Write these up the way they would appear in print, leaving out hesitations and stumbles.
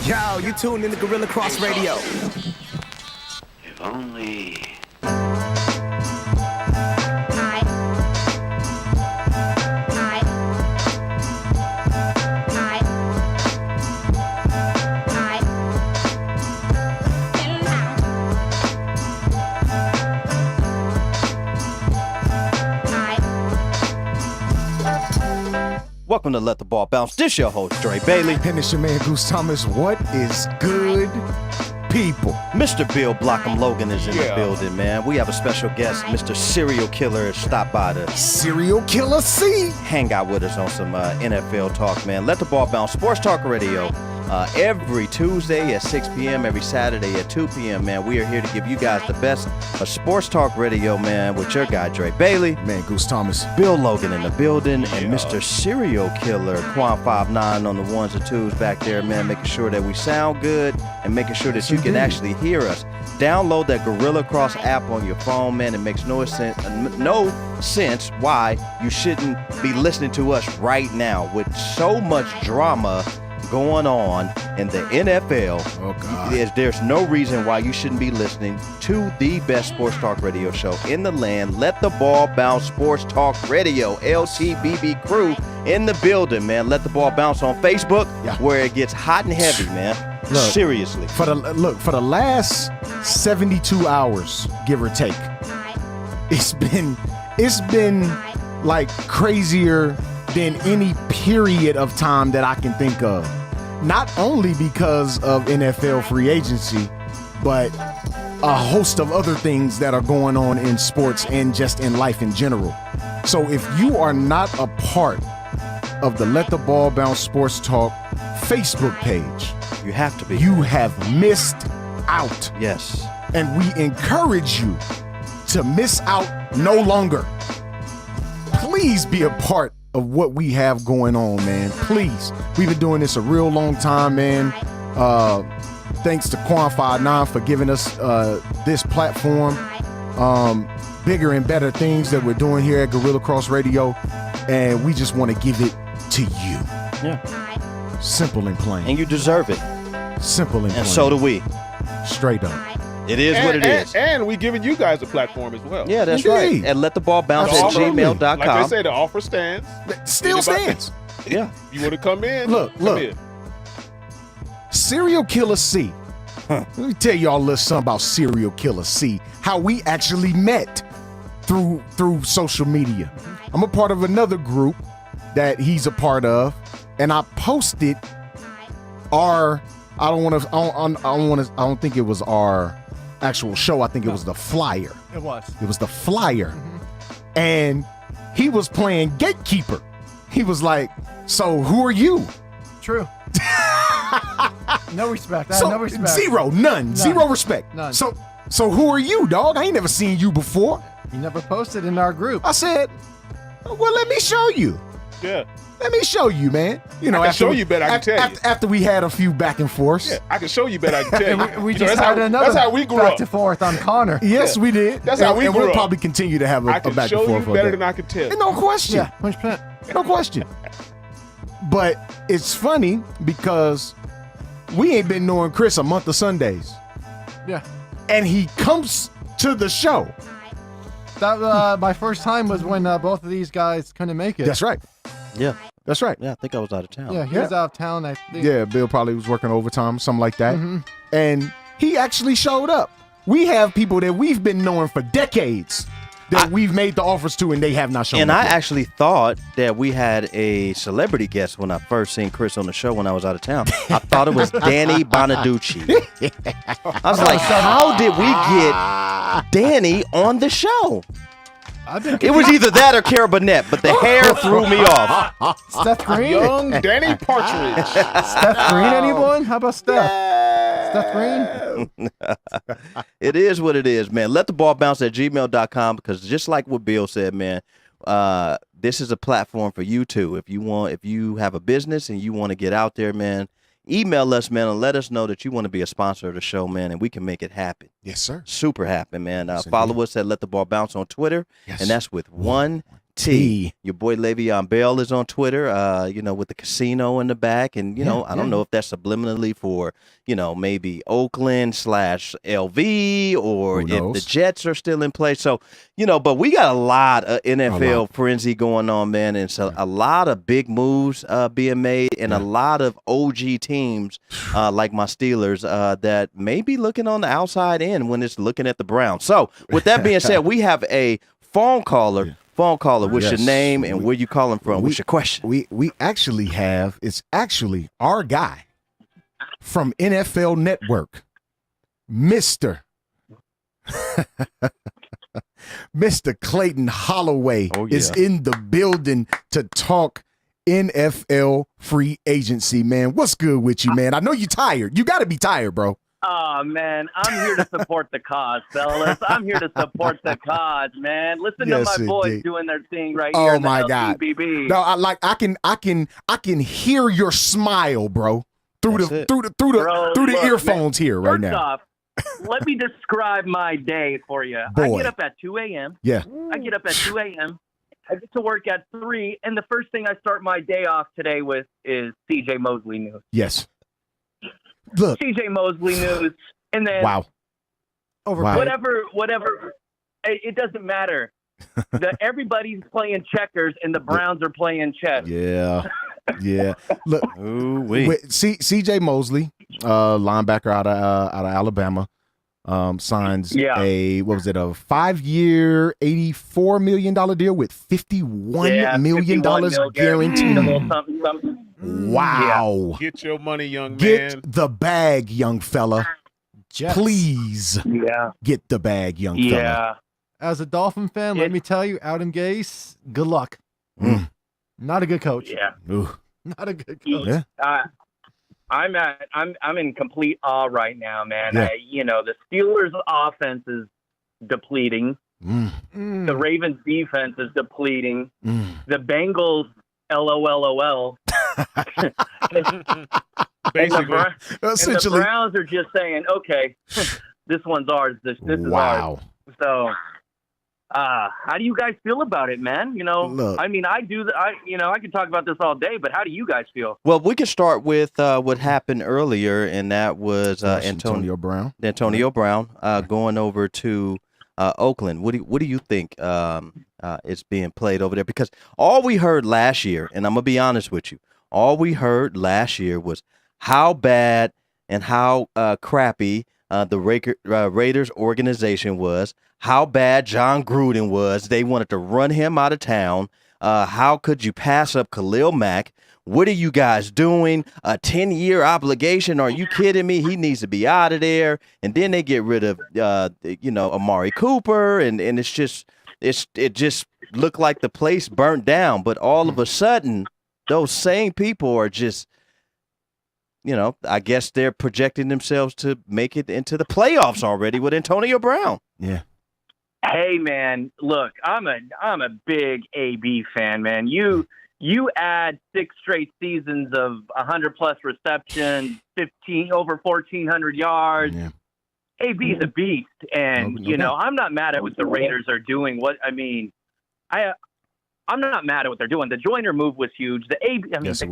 Yo, you tuned in to Gorilla Cross Radio. If only... Welcome to Let the Ball Bounce. This your host, Dre Bailey. And it's your man, Goose Thomas. What is good, people? Mr. Bill Blockham Logan is in the building, man. We have a special guest, Mr. Serial Killer, stop by to Serial Killer C. hang out with us on some NFL talk, man. Let the Ball Bounce, Sports Talk Radio, every Tuesday at 6 p.m., every Saturday at 2 p.m., man. We are here to give you guys the best of Sports Talk Radio, man, with your guy, Dre Bailey. Man, Goose Thomas. Bill Logan in the building, and Mr. Serial Killer, Quan59 on the ones and twos back there, man, making sure that we sound good and making sure that you can actually hear us. Download that Gorilla Cross app on your phone, man. It makes no sense why you shouldn't be listening to us right now with so much drama going on in the NFL. Oh, God. There's no reason why you shouldn't be listening to the best sports talk radio show in the land. Let the Ball Bounce Sports Talk Radio. LTBB crew in the building, man. Let the Ball Bounce on Facebook, where it gets hot and heavy, man. Look, seriously. For the last 72 hours, give or take, it's been like crazier than any period of time that I can think of. Not only because of NFL free agency, but a host of other things that are going on in sports and just in life in general. So if you are not a part of the Let the Ball Bounce Sports Talk Facebook page, You have to be. you have missed out. Yes. And we encourage you to miss out no longer. Please be a part of what we have going on, man. Please. We've been doing this a real long time, man. Thanks to Quan59 for giving us this platform. Bigger and better things that we're doing here at Gorilla Cross Radio. And we just want to give it to you. Yeah. Simple and plain. And you deserve it. Simple and plain. And so do we. Straight up. It is what it is. And we giving you guys a platform as well. Yeah, that's Indeed. right. And let the ball bounce at Absolutely. gmail.com. Like they say, the offer stands. Still stands. Yeah. You want to come in? Look. Come in. Serial Killer C. Let me tell y'all a little something about Serial Killer C. How we actually met through social media. I'm a part of another group that he's a part of, and I posted our. I don't think it was our actual show. I think it was the flyer. It was. It was the flyer, and he was playing gatekeeper. He was like, "So who are you?" True. No respect. So, no respect. None. Zero respect. None. So who are you, dog? I ain't never seen you before. You never posted in our group. I said, well, let me show you. Yeah. Let me show you, man. You know, I can show you better, I can tell you. After we had a few back and forths. Yeah, I can show you better. I can tell you. And we You know, just that's had how, another That's how we grew back up. to forth on Connor. Yes, we did. That's how we and grew we'll up. probably continue to have a I can back show and you forth. on better that. than I can tell. No question. Yeah, 100%. No question. But it's funny because we ain't been knowing Chris a month of Sundays. Yeah. And he comes to the show. That my first time was when both of these guys couldn't make it. That's right. Yeah. That's right. Yeah, I think I was out of town. Yeah, he was out of town. I think. Yeah, Bill probably was working overtime, something like that. Mm-hmm. And he actually showed up. We have people that we've been knowing for decades that we've made the offers to, and they have not shown And up I yet. actually thought that we had a celebrity guest when I first seen Chris on the show when I was out of town. I thought it was Danny Bonaducci. I was like, how did we get Danny on the show? It was either that or Cara Burnett, but the hair threw me off. Steph Green. Young Danny Partridge. Steph Green, anyone? How about Steph? Steph Green? It is what it is, man. Let the ball bounce at gmail.com, because just like what Bill said, man, this is a platform for you too. If you have a business and you want to get out there, man, email us, man, and let us know that you want to be a sponsor of the show, man, and we can make it happen. Yes, sir. Super happen, man. Yes, Follow indeed. us at Let the Ball Bounce on Twitter, Yes. and that's with one T. Your boy Le'Veon Bell is on Twitter, with the casino in the back. And, I don't know if that's subliminally for, maybe Oakland / LV or if the Jets are still in play. So, but we got a lot of NFL frenzy going on, man. And so a lot of big moves being made and a lot of OG teams like my Steelers that may be looking on the outside in when it's looking at the Browns. So with that being said, we have a phone caller. What's your name and where you calling from? What's your question? We actually have, it's actually our guy from NFL Network, Mr. Clayton Holloway is in the building to talk NFL free agency, man. What's good with you, man? I know you're tired. You got to be tired, bro. Oh, man, I'm here to support the cause, fellas. I'm here to support the cause, man. Listen to my boys doing their thing right here. Oh my God! No, I can hear your smile, bro, through the earphones here right now. First off, let me describe my day for you. I get up at 2 a.m. Yeah. I get up at 2 a.m. I get to work at 3, and the first thing I start my day off today with is C.J. Mosley news. Yes. Look, C.J. Mosley news, and then whatever. It doesn't matter. Everybody's playing checkers, and the Browns are playing chess. Yeah. Look, C.J. Mosley, linebacker out of Alabama, signs a 5-year, $84 million deal with $51 million guaranteed. Wow. Get your money, young man. Get the bag, young fella. Please get the bag, young fella. As a Dolphin fan, let me tell you, Adam Gase, good luck. Not a good coach. Yeah. Not a good coach. Yeah. I'm in complete awe right now, man. The Steelers' offense is depleting. The Ravens' defense is depleting. The Bengals, LOL. Basically. And the Browns are just saying, okay, this one's ours. This is ours. So, how do you guys feel about it, man? Look, I mean, I can talk about this all day, but how do you guys feel? Well, we can start with what happened earlier, and that was Antonio Brown. Going over to Oakland. What do you think is being played over there? Because all we heard last year, and I'm gonna be honest with you, all we heard last year was how bad and how crappy the Raiders organization was, how bad John Gruden was. They wanted to run him out of town. How could you pass up Khalil Mack? What are you guys doing? A 10-year obligation? Are you kidding me? He needs to be out of there. And then they get rid of, Amari Cooper, and it just looked like the place burnt down. But all of a sudden, those same people are just, I guess they're projecting themselves to make it into the playoffs already with Antonio Brown. Yeah. Hey, man, look, I'm a big AB fan, man. You add 6 straight seasons of 100+ receptions, over 1,400 yards. Yeah. AB's a beast, and I'm not mad at what the Raiders are doing. I'm not mad at what they're doing. The Joyner move was huge. The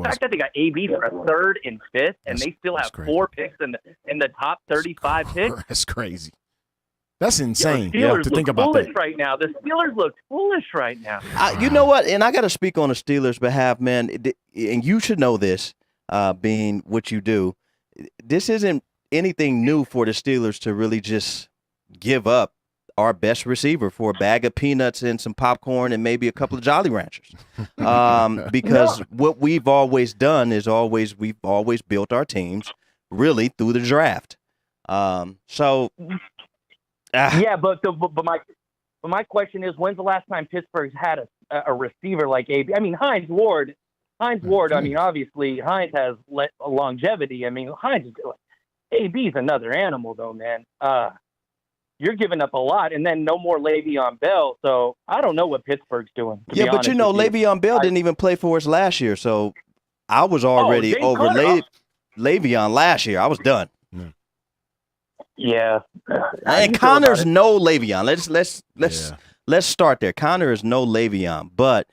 fact that they got AB for a 3rd and 5th, and they still have 4 picks in the top 35 picks. That's crazy. That's insane. The Steelers to think about foolish that right now. The Steelers look foolish right now. You know what? And I got to speak on the Steelers' behalf, man. And you should know this, being what you do. This isn't anything new for the Steelers to really just give up our best receiver for a bag of peanuts and some popcorn and maybe a couple of Jolly Ranchers. Because what we've always done is we've always built our teams really through the draft. Yeah, but my question is, when's the last time Pittsburgh's had a receiver like AB? I mean, Hines Ward. I mean, obviously Hines has longevity. I mean, AB's another animal, though, man. You're giving up a lot, and then no more Le'Veon Bell. So I don't know what Pittsburgh's doing. Yeah, but Le'Veon Bell didn't even play for us last year, so I was already over Le'Veon last year. I was done. Yeah. And Connor's no Le'Veon. let's start there. Connor is no Le'Veon, but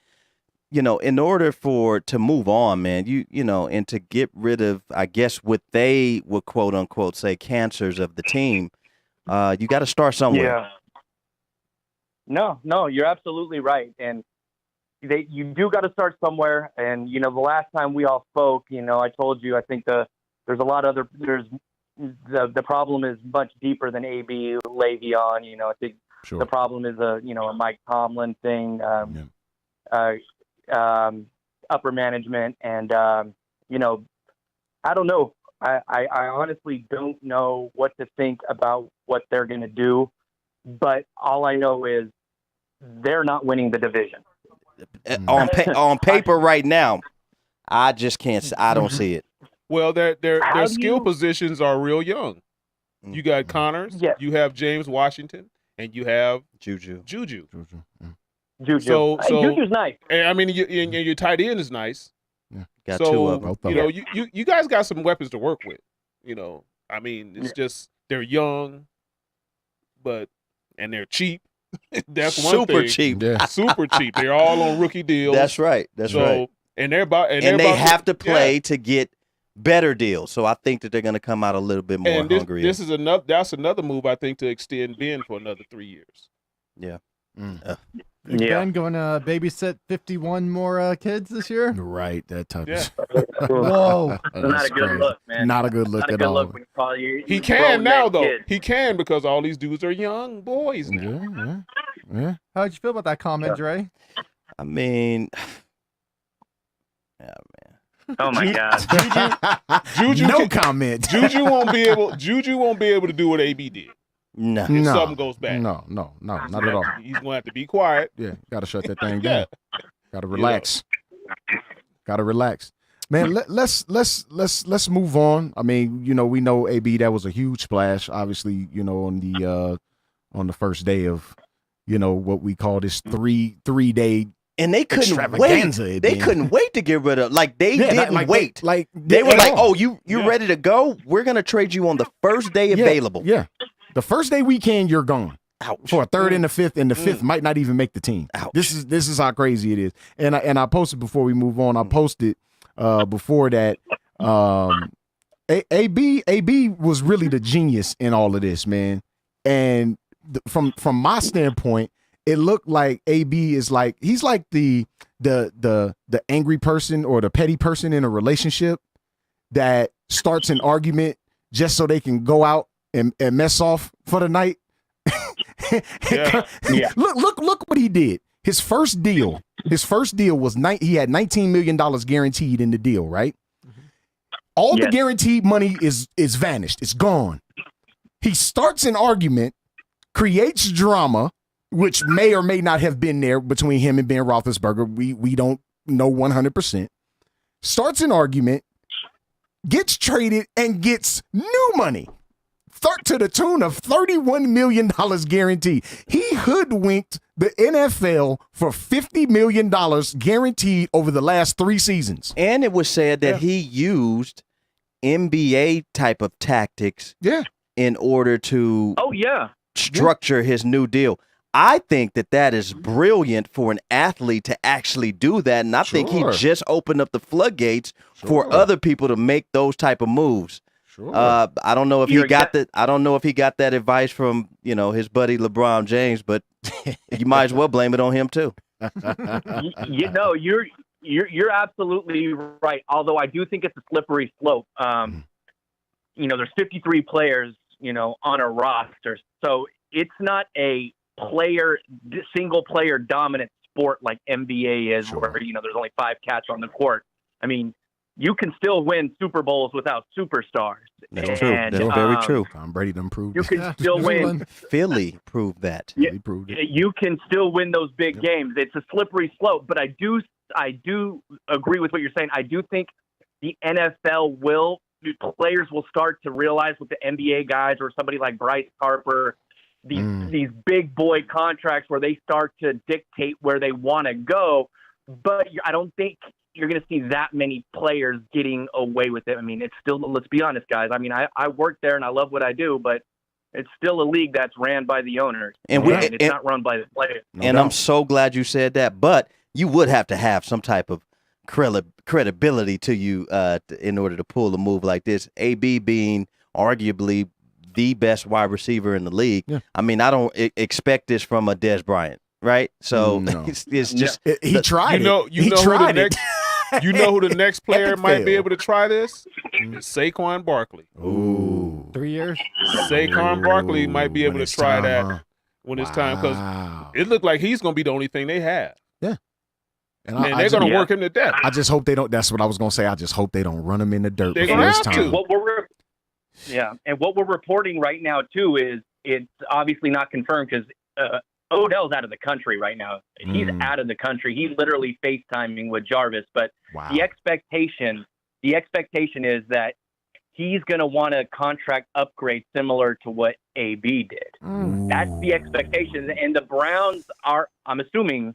in order to move on, man, and to get rid of, I guess, what they would quote unquote say cancers of the team, you got to start somewhere. Yeah. No, you're absolutely right, and you do got to start somewhere. And the last time we all spoke, I told you I think there's a lot of the problem is much deeper than AB Le'Veon. I think the problem is a Mike Tomlin thing. Upper management, and I don't know. I honestly don't know what to think about what they're going to do, but all I know is they're not winning the division. On paper right now, I just can't. I don't see it. Well, their skill positions are real young. You got Connors, you have James Washington, and you have Juju. Juju. So Juju's nice. And I mean, your tight end is nice. Yeah. Got two of them. You guys got some weapons to work with. I mean, it's just they're young, and they're cheap. That's one super thing. Cheap. Yeah. Super cheap. They're all on rookie deals. That's right. That's right. And they have to play to get better deals. So I think that they're going to come out a little bit more hungry. That's another move I think to extend Ben for another 3 years. Yeah. Ben going to babysit 51 more kids this year? Right, that type Yeah. of Whoa. Not a good look, man. Not a good look at all. Look when you call He can now, though. Kids. He can because all these dudes are young boys now. Yeah. How'd you feel about that comment, Dre? I mean, yeah, man. Oh my God. Juju no comment. Juju won't be able to do what AB did. No. If something goes bad. No, not at all. He's going to have to be quiet. Yeah, got to shut that thing down. Got to relax. Got to relax. Man, let's move on. I mean, we know AB, that was a huge splash, obviously, on the first day of, what we call this three-day and they couldn't extravaganza. wait. They couldn't wait to get rid of. They didn't wait. They were like, "Oh, you ready to go? We're gonna trade you on the first day available." Yeah, the first day we can, you're gone. Ouch. For a third and a fifth, and the fifth might not even make the team. Ouch. This is how crazy it is. And I posted before we move on. I posted before that. AB was really the genius in all of this, man. And from my standpoint, it looked like AB is like he's like the angry person or the petty person in a relationship that starts an argument just so they can go out and mess off for the night. Yeah. Look what he did. His first deal was he had $19 million guaranteed in the deal, right? All the guaranteed money is vanished. It's gone. He starts an argument, creates drama, which may or may not have been there between him and Ben Roethlisberger. We don't know 100%. Starts an argument, gets traded, and gets new money. To the tune of $31 million guaranteed. He hoodwinked the NFL for $50 million guaranteed over the last 3 seasons. And it was said that he used NBA type of tactics in order to structure his new deal. I think that is brilliant for an athlete to actually do that, and I think he just opened up the floodgates for other people to make those type of moves. Sure. I don't know if he got that. I don't know if he got that advice from his buddy LeBron James, but you might as well blame it on him too. You're absolutely right. Although I do think it's a slippery slope. There's 53 players, on a roster, so it's not a single player dominant sport like NBA is, where there's only 5 cats on the court. I mean, you can still win Super Bowls without superstars. That's true. That's very true. Tom Brady done proved you it. can still win. Philly proved that. He proved it. You can still win those big games. It's a slippery slope, but I do agree with what you're saying. I do think the players will start to realize with the NBA guys or somebody like Bryce Harper, these big boy contracts where they start to dictate where they want to go. But I don't think you're going to see that many players getting away with it. I mean, it's still, let's be honest, guys. I mean, I work there and I love what I do, but it's still a league that's ran by the owners, And it's not run by the players. And I'm so glad you said that. But you would have to have some type of credibility to you in order to pull a move like this. AB being arguably the best wide receiver in the league. Yeah. I mean, I don't expect this from a Dez Bryant, right? So No. it's just He tried You know, it. you He know who the tried it. next, you know who the next player Epic might be fail. able to try this? Saquon Barkley. Ooh. 3 years. Saquon Barkley might be able When to it's try time, that huh? when it's time because Wow. it looked like he's going to be the only thing they have, And and they're going to work him to death. I just hope they don't. That's what I was gonna say. I just hope they don't run him in the dirt They're before gonna it's have time. to. What we're reporting right now too is it's obviously not confirmed because Odell's out of the country right now. He's out of the country. He's literally FaceTiming with Jarvis. But Wow. the expectation is that he's going to want a contract upgrade similar to what AB did. That's the expectation. And the Browns are, I'm assuming,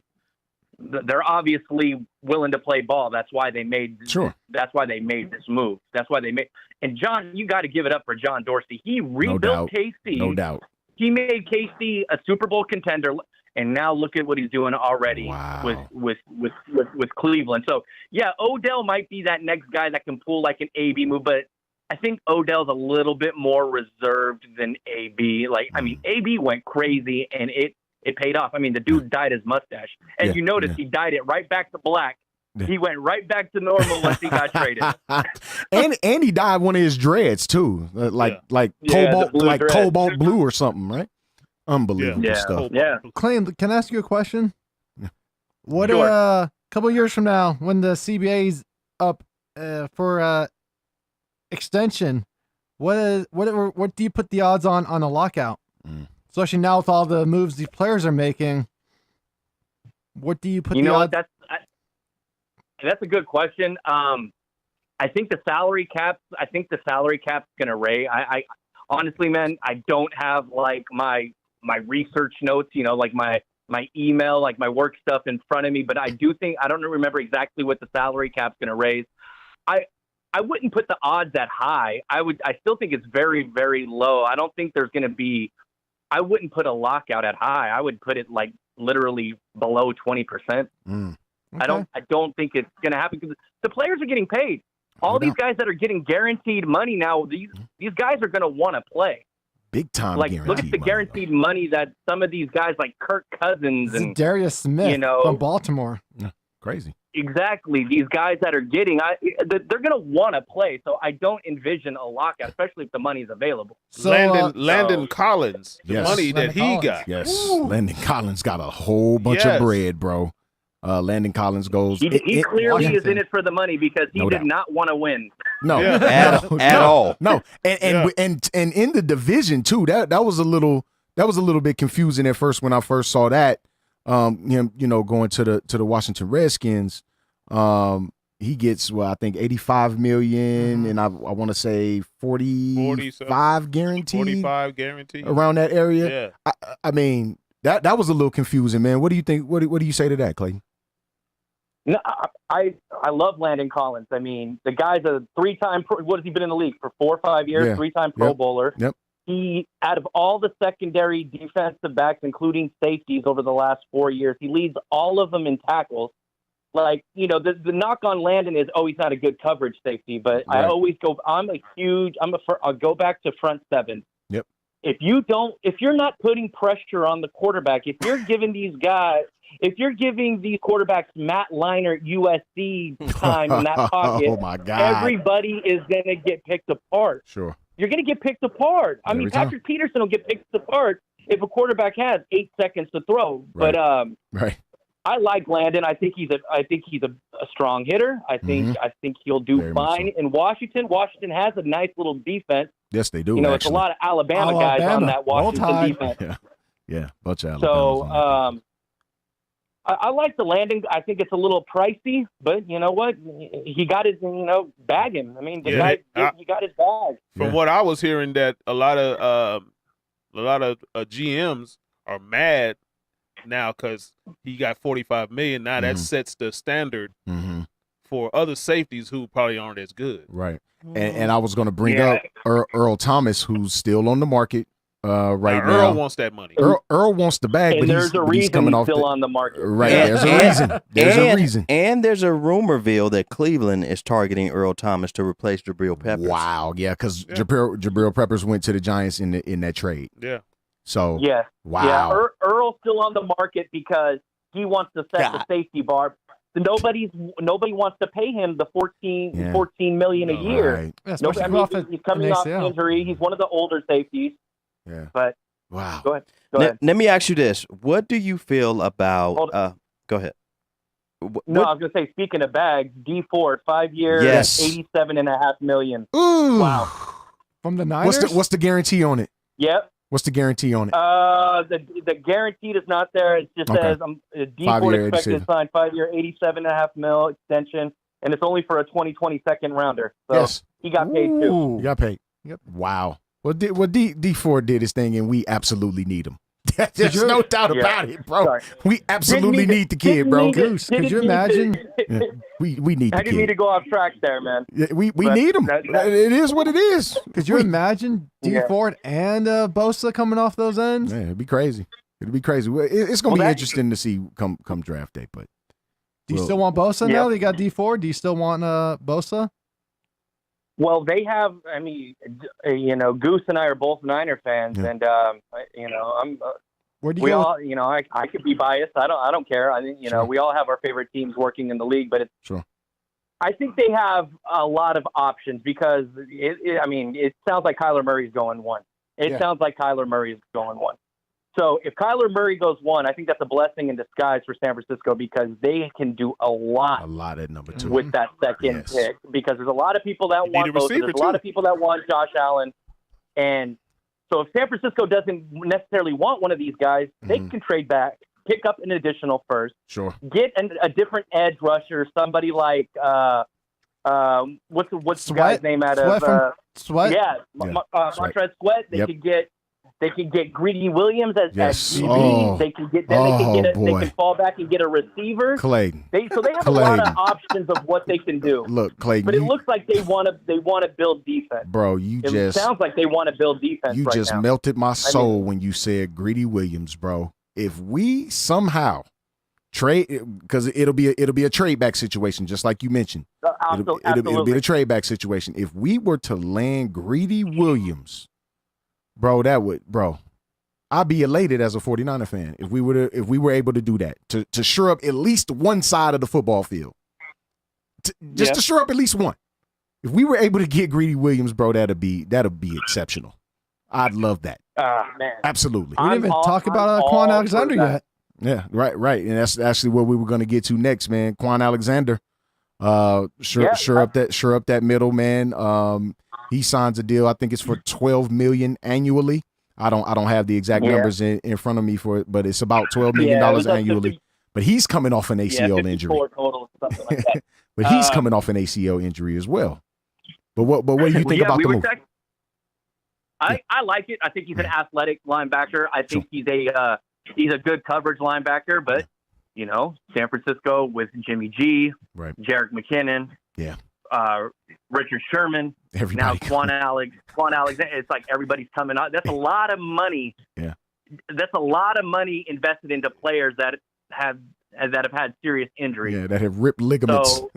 they're obviously willing to play ball. That's why they made. Sure. That's why they made this move. That's why they made. And John, you got to give it up for John Dorsey. He rebuilt doubt. KC. No doubt. He made KC a Super Bowl contender, and now look at what he's doing already Wow. with Cleveland. So yeah, Odell might be that next guy that can pull like an AB move, but I think Odell's a little bit more reserved than AB. Like, I mean, AB went crazy and it paid off. I mean, the dude dyed his mustache. And you notice he dyed it right back to black. Yeah. He went right back to normal once he got traded. and he dyed one of his dreads too, like Yeah, cobalt, the blue like dreads. cobalt blue or something, right? Unbelievable Yeah. stuff. Yeah. Clay, can I ask you a question? Yeah. What Sure. a couple years from now, when the CBA's up for extension, what do you put the odds on a lockout? Especially now with all the moves these players are making, what do you put You the know odds? what? That's a good question. I think the salary cap's going to raise. I honestly, man, I don't have like my research notes, like my email, like my work stuff in front of me, but I do think, I don't remember exactly what the salary cap's going to raise. I wouldn't put the odds that high. I still think it's very, very low. I don't think there's going to be, I wouldn't put a lockout at high. I would put it like literally below 20%. I don't think it's going to happen because the players are getting paid. All these guys that are getting guaranteed money now, these guys are going to want to play. Big time. Like, look at the guaranteed money that some of these guys like Kirk Cousins and Darius Smith from Baltimore. Crazy. Exactly. These guys that are getting, they're going to want to play. So I don't envision a lockout, especially if the money's available. So, Landon Collins, the Yes. money that Landon he Collins. got. Yes. Landon Collins got a whole bunch of Yes. bread, bro. Landon Collins goes. He clearly is Washington. in it for the money because he No did doubt. not want to win. No, Yeah. At all. No, and in the division too. That was a little bit confusing at first when I first saw that. Him, going to the Washington Redskins. He gets I think 85 million, and I want to say 45 guaranteed. 45 guaranteed. Around that area. Yeah. I mean that was a little confusing, man. What do you think? What do you say to that, Clayton? No, I love Landon Collins. I mean, the guy's a 3-time pro. What has he been in the league for 4 or 5 years? Yeah. 3-time Pro Bowler. Yep. He, out of all the secondary defensive backs, including safeties over the last 4 years, he leads all of them in tackles. Like, the knock on Landon is, he's not a good coverage safety, but Right. I always go, I'll go back to front seven. Yep. If you're not putting pressure on the quarterback, if you're giving these quarterbacks Matt Leinart USC time in that pocket, Oh my God. everybody is going to get picked apart. Sure. You're going to get picked apart. I mean, Every time. Patrick Peterson will get picked apart if a quarterback has 8 seconds to throw. Right. But Right. I like Landon. I think he's a strong hitter. I think he'll do Very much fine in Washington. Washington has a nice little defense. Yes, they do. It's a actually. lot of Alabama guys on that Washington Roll Tide. defense. Yeah, bunch of So Alabamas on I like the Landon. I think it's a little pricey, but you know what? He got his, bag him. I mean, the guy, he got his bag. From what I was hearing, that a lot of GMs are mad now because he got 45 million. Now that sets the standard for other safeties who probably aren't as good. Right. And I was going to bring up Earl Thomas, who's still on the market. right Now, Earl now. wants that money. Earl wants the bag, And but there's he's, a but he's reason coming he's off still the, on the market. right. And- There's a and- reason. There's a reason. And there's a rumorville that Cleveland is targeting Earl Thomas to replace Jabril Peppers. Wow, yeah, because Yeah. Jabril Peppers went to the Giants in that trade. Yeah. So Yeah. wow, Yeah, Earl's still on the market because he wants to set the God. safety bar. So nobody wants to pay him the Yeah. 14 million a year. Right. Yeah, No, especially I mean, off at he's coming an off ACL. injury. He's one of the older safeties. Yeah. But Wow. go ahead. Go ahead. Let me ask you this: what do you feel about? Hold Go ahead. No, I was gonna say. Speaking of bags, D4 5 years, Yes. 87.5 million. Ooh. Wow. From the Niners? What's the guarantee on it? Yep. What's the guarantee on it? The guaranteed is not there. It just Okay. says D4 5-year, expected 87. to sign 5 year, 87.5 mil extension, and it's only for a 2020 second rounder. So Yes. he got paid too. Ooh. You got paid. Yep. Wow. Well, D4 did his thing, and we absolutely need him. There's you- no doubt Yeah. about it, bro. Sorry. We absolutely need the kid, Didn't bro. need to- Goose, could didn't you need to- imagine? Yeah. We need I the didn't mean to kid. go off track there, man. Yeah, we but need him. that- It is what it is. Could you imagine D Yeah. Ford and Bosa coming off those ends? Man, it'd be crazy. It'd be crazy. Well, it's gonna Well, be that- interesting to see come draft day. But Do you Well, still want Bosa Yeah. now that you got D4? Do you still want Bosa? Well, they have. I mean, Goose and I are both Niner fans, Yeah. and I'm. Where do you We go? all, I could be biased. I don't care. I think, Sure. we all have our favorite teams working in the league, but Sure. I think they have a lot of options because it sounds like Kyler Murray's going one. It Yeah. sounds like Kyler Murray's going one. So if Kyler Murray goes one, I think that's a blessing in disguise for San Francisco because they can do a a lot lot at number 2. with that second Yes. pick because there's a lot of people that You want need a both. receiver, There's a lot too. of people that want Josh Allen. And so if San Francisco doesn't necessarily want one of these guys, they Mhm. can trade back, pick up an additional first, Sure. get a different edge rusher, somebody like what's the Sweat? guy's name out Sweat of from Sweat? yeah, Yeah, Sweat. Montrez Sweat. They Yep. could get Greedy Williams as Yes. DB. Oh. They can get Oh, they boy. can fall back and get a receiver. Clayton. They have a lot Clayton. of options of what they can do. Look, Clayton. But it you- looks like they want to build defense. bro, you It just sounds like they want to build defense you right just now. melted my soul when you said Greedy Williams, bro. If we somehow trade, because it'll be a trade back situation, just like you mentioned. It'll be Absolutely. a trade back situation. If we were to land Greedy Williams, bro, I'd be elated as a 49er fan if we were able to do that to shore up at least one side of the football field, to shore up at least one. If we were able to get Greedy Williams, bro, that'd be exceptional. I'd love that. Man. Absolutely. We didn't even talk about I'm Quan all Alexander for that. yet. Yeah, right. And that's actually what we were going to get to next, man. Quan Alexander. Sure up that middle, man. He signs a deal. I think it's for $12 million annually. I don't have the exact numbers in front of me for it, but it's about $12 million it was up to annually. But he's coming off an ACL injury. 54 total, something like that. But he's coming off an ACL injury as well. But what do you think about the move? I like it. I think he's an athletic linebacker. I think he's a good coverage linebacker. But San Francisco with Jimmy G, Right. Jerick McKinnon, Yeah. Richard Sherman, Everybody. now Quan Alexander. It's like everybody's coming out. That's a lot of money. Yeah. That's a lot of money invested into players that have had serious injuries. Yeah, that have ripped ligaments. So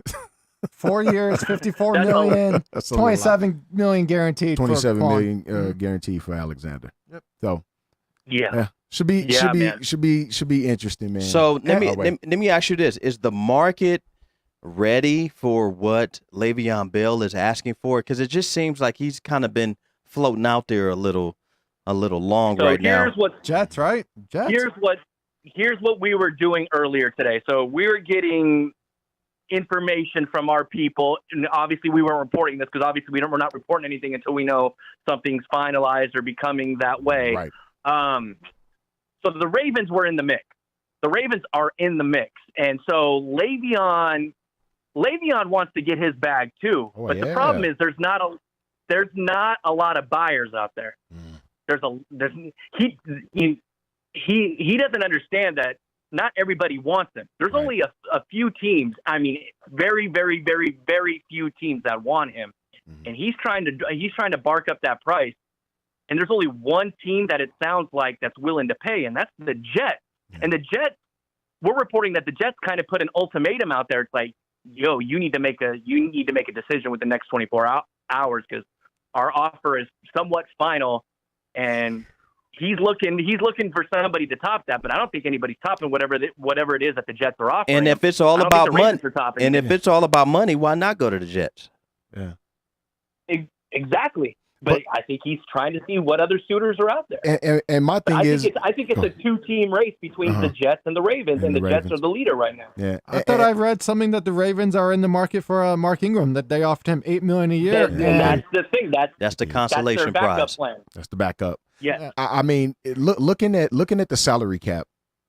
4 years, 54 That's a- million, That's a lot. 27 million guaranteed. 27 for Quan. million guaranteed for Alexander. Yep. So yeah. should be man. interesting, man. So let Oh, wait. me ask you this: is the market ready for what Le'Veon Bell is asking for? Because it just seems like he's kind of been floating out there a little long So right now. here's what Jets, right? Jets. here's what we were doing earlier today. So we were getting information from our people, and obviously we weren't reporting this because obviously we're not reporting anything until we know something's finalized or becoming that way. Right. So the Ravens were in the mix. The Ravens are in the mix, and so Le'Veon wants to get his bag too. Oh, but the yeah. problem is there's not a lot of buyers out there. He doesn't understand that not everybody wants him. There's Right. only a few teams. I mean, very, very, very, very few teams that want him, Mhm. and he's trying to bark up that price. and there's only one team that it sounds like that's willing to pay, and that's the Jets. And the Jets, we're reporting that the Jets kind of put an ultimatum out there. It's like, yo, you need to make a decision within the next 24 hours because our offer is somewhat final, and he's looking for somebody to top that. But I don't think anybody's topping whatever it is that the Jets are offering. And if it's all about money, it's all about money, why not go to the Jets? Yeah, exactly. But I think he's trying to see what other suitors are out there. And my thing is, I think it's a two-team race between the Jets and the Ravens, and the Jets are the leader right now. Yeah, I thought I read something that the Ravens are in the market for Mark Ingram, that they offered him $8 million a year. And that's the thing. That's the consolation that's their backup prize. plan. That's the backup. Yeah. I mean, looking at the salary cap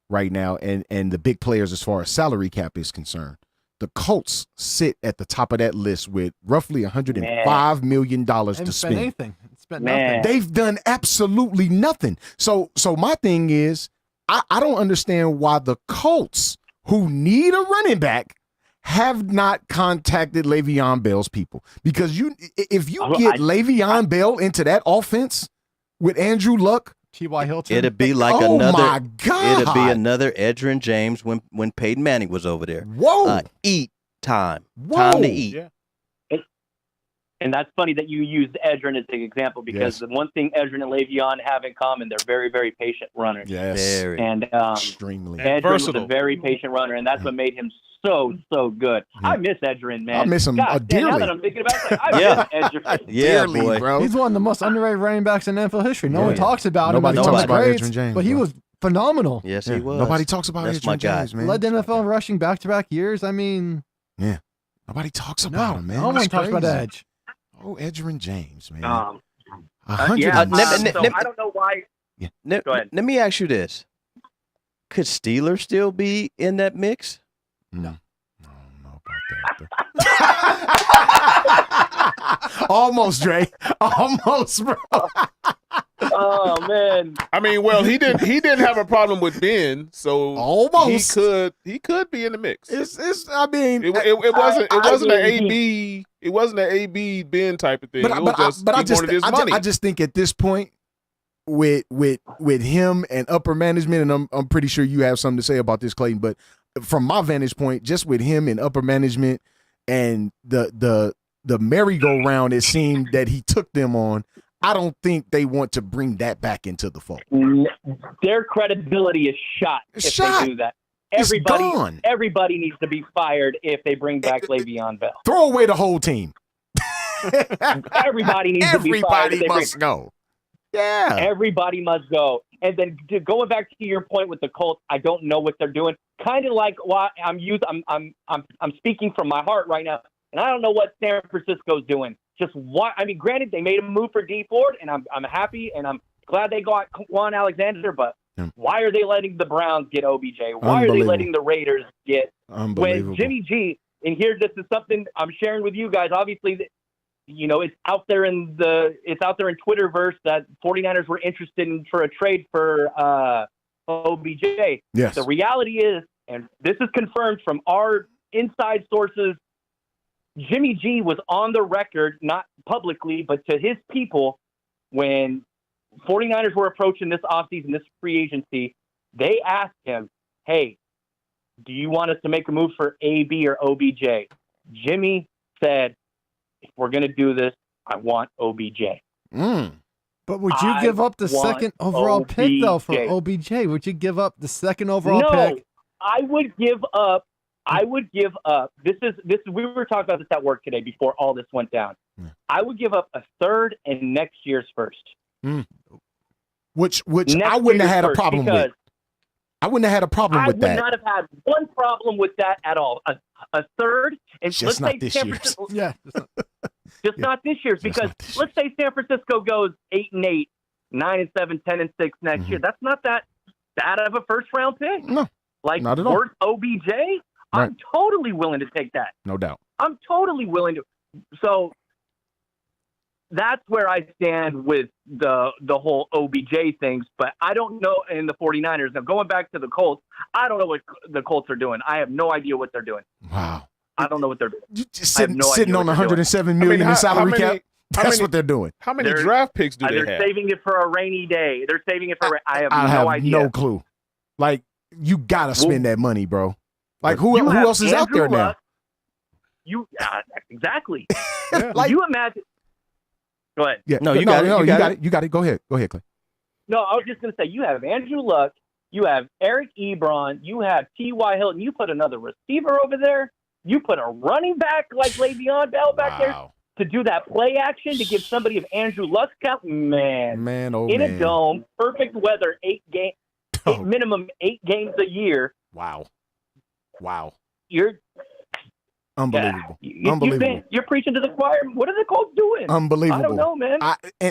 right now, and the big players as far as salary cap is concerned, the Colts sit at the top of that list with roughly $105 million to spend. Anything. Spent nothing. They've done absolutely nothing. So my thing is, I don't understand why the Colts, who need a running back, have not contacted Le'Veon Bell's people. Because if you get Le'Veon Bell into that offense with Andrew Luck, T.Y. Hilton. It'd be like my God. It'd be another Edgerrin James when Peyton Manning was over there. Whoa. Eat time. Whoa. Time to eat. Yeah. And that's funny that you used Edgerrin as an example because the one thing Edgerrin and Le'Veon have in common, they're very, very patient runners. Yes. Very. And extremely. Edgerrin was a very patient runner, and that's what made him so good. Yeah. I miss Edgerrin, man. I miss him dearly. Now that I'm thinking about it, I miss Edgerrin. Yeah, dearly, boy. bro. He's one of the most underrated running backs in NFL history. No one talks about Nobody him. talks Talks about grades, Edgerrin James, but he bro. was phenomenal. Yes, Yeah. he was. Nobody talks about That's my Edgerrin guy. James, man. Led the NFL rushing back-to-back years. I mean, Yeah. Nobody talks about him, man. no one That's talks about crazy. Edge. Oh, Edgerrin James, man. Yeah. 100. So I don't know why. Go ahead. Let me ask you this. Could Steelers still be in that mix? No. I don't know about that. Almost, Dre. Almost, bro. Oh man. I mean, well, he didn't have a problem with Ben, so Almost. he could be in the mix. It's I mean, It wasn't an AB. It wasn't an AB Ben type of thing. but It was just he wanted his money. I just think at this point with him and upper management, and I'm pretty sure you have something to say about this, Clayton, but from my vantage point, just with him and upper management and the merry-go-round it seemed that he took them on, I don't think they want to bring that back into the fold. Their credibility is shot It's if shot. they do that. It's gone. Everybody needs to be fired if they bring back Le'Veon Bell. Throw away the whole team. Everybody needs to be fired. Everybody if they must go. Yeah. Everybody must go. And then going back to your point with the Colts, I don't know what they're doing. Kind of like why I'm speaking from my heart right now, and I don't know what San Francisco's doing. Just what I mean. Granted, they made a move for Dee Ford, and I'm happy, and I'm glad they got Quan Alexander. But why are they letting the Browns get OBJ? Why are they letting the Raiders get when Jimmy G? And here, this is something I'm sharing with you guys. Obviously, it's out there in Twitterverse that 49ers were interested for a trade for OBJ. Yes. The reality is, and this is confirmed from our inside sources, Jimmy G was on the record, not publicly, but to his people, when 49ers were approaching this offseason, this free agency, they asked him, hey, do you want us to make a move for AB or OBJ? Jimmy said, if we're going to do this, I want OBJ. But would you give up the second overall pick, though, for OBJ? Would you give up the second overall pick? No, I would give up. This is we were talking about this at work today before all this went down. I would give up a third and next year's first. Which I wouldn't have had a problem with. I wouldn't have had a problem with that. I would not have had one problem with that at all. A third, and just let's not say this San year's. Francisco, Yeah. not this year's, because let's say San Francisco goes 8-8, 9-7, 10-6 next year. That's not that bad of a first round pick. No, like not at all. worth OBJ. I'm totally willing to take that. No doubt. I'm totally willing to. So that's where I stand with the whole OBJ things. But I don't know in the 49ers. Now, going back to the Colts, I don't know what the Colts are doing. I have no idea what they're doing. Wow. I don't know what they're doing. You just sitting on $107 million in salary cap. That's what they're doing. How many They're- draft picks do they They're have? saving it for a rainy day. They're saving it for. I have I no have idea. no clue. Like, you gotta spend that money, bro. Like, who You have else is out Andrew there now? Luck. Exactly. Like, you imagine. Go ahead. yeah, No, you got it. You got it. Go ahead, Clay. No, I was just going to say, you have Andrew Luck, you have Eric Ebron, you have T.Y. Hilton, you put another receiver over there, you put a running back like Le'Veon Bell back there to do that play action to give somebody of Andrew Luck's count. Man, oh in man. a dome, perfect weather, minimum 8 games a year. Wow. You're Unbelievable. You're preaching to the choir. What are the Colts doing? Unbelievable. I don't know, man.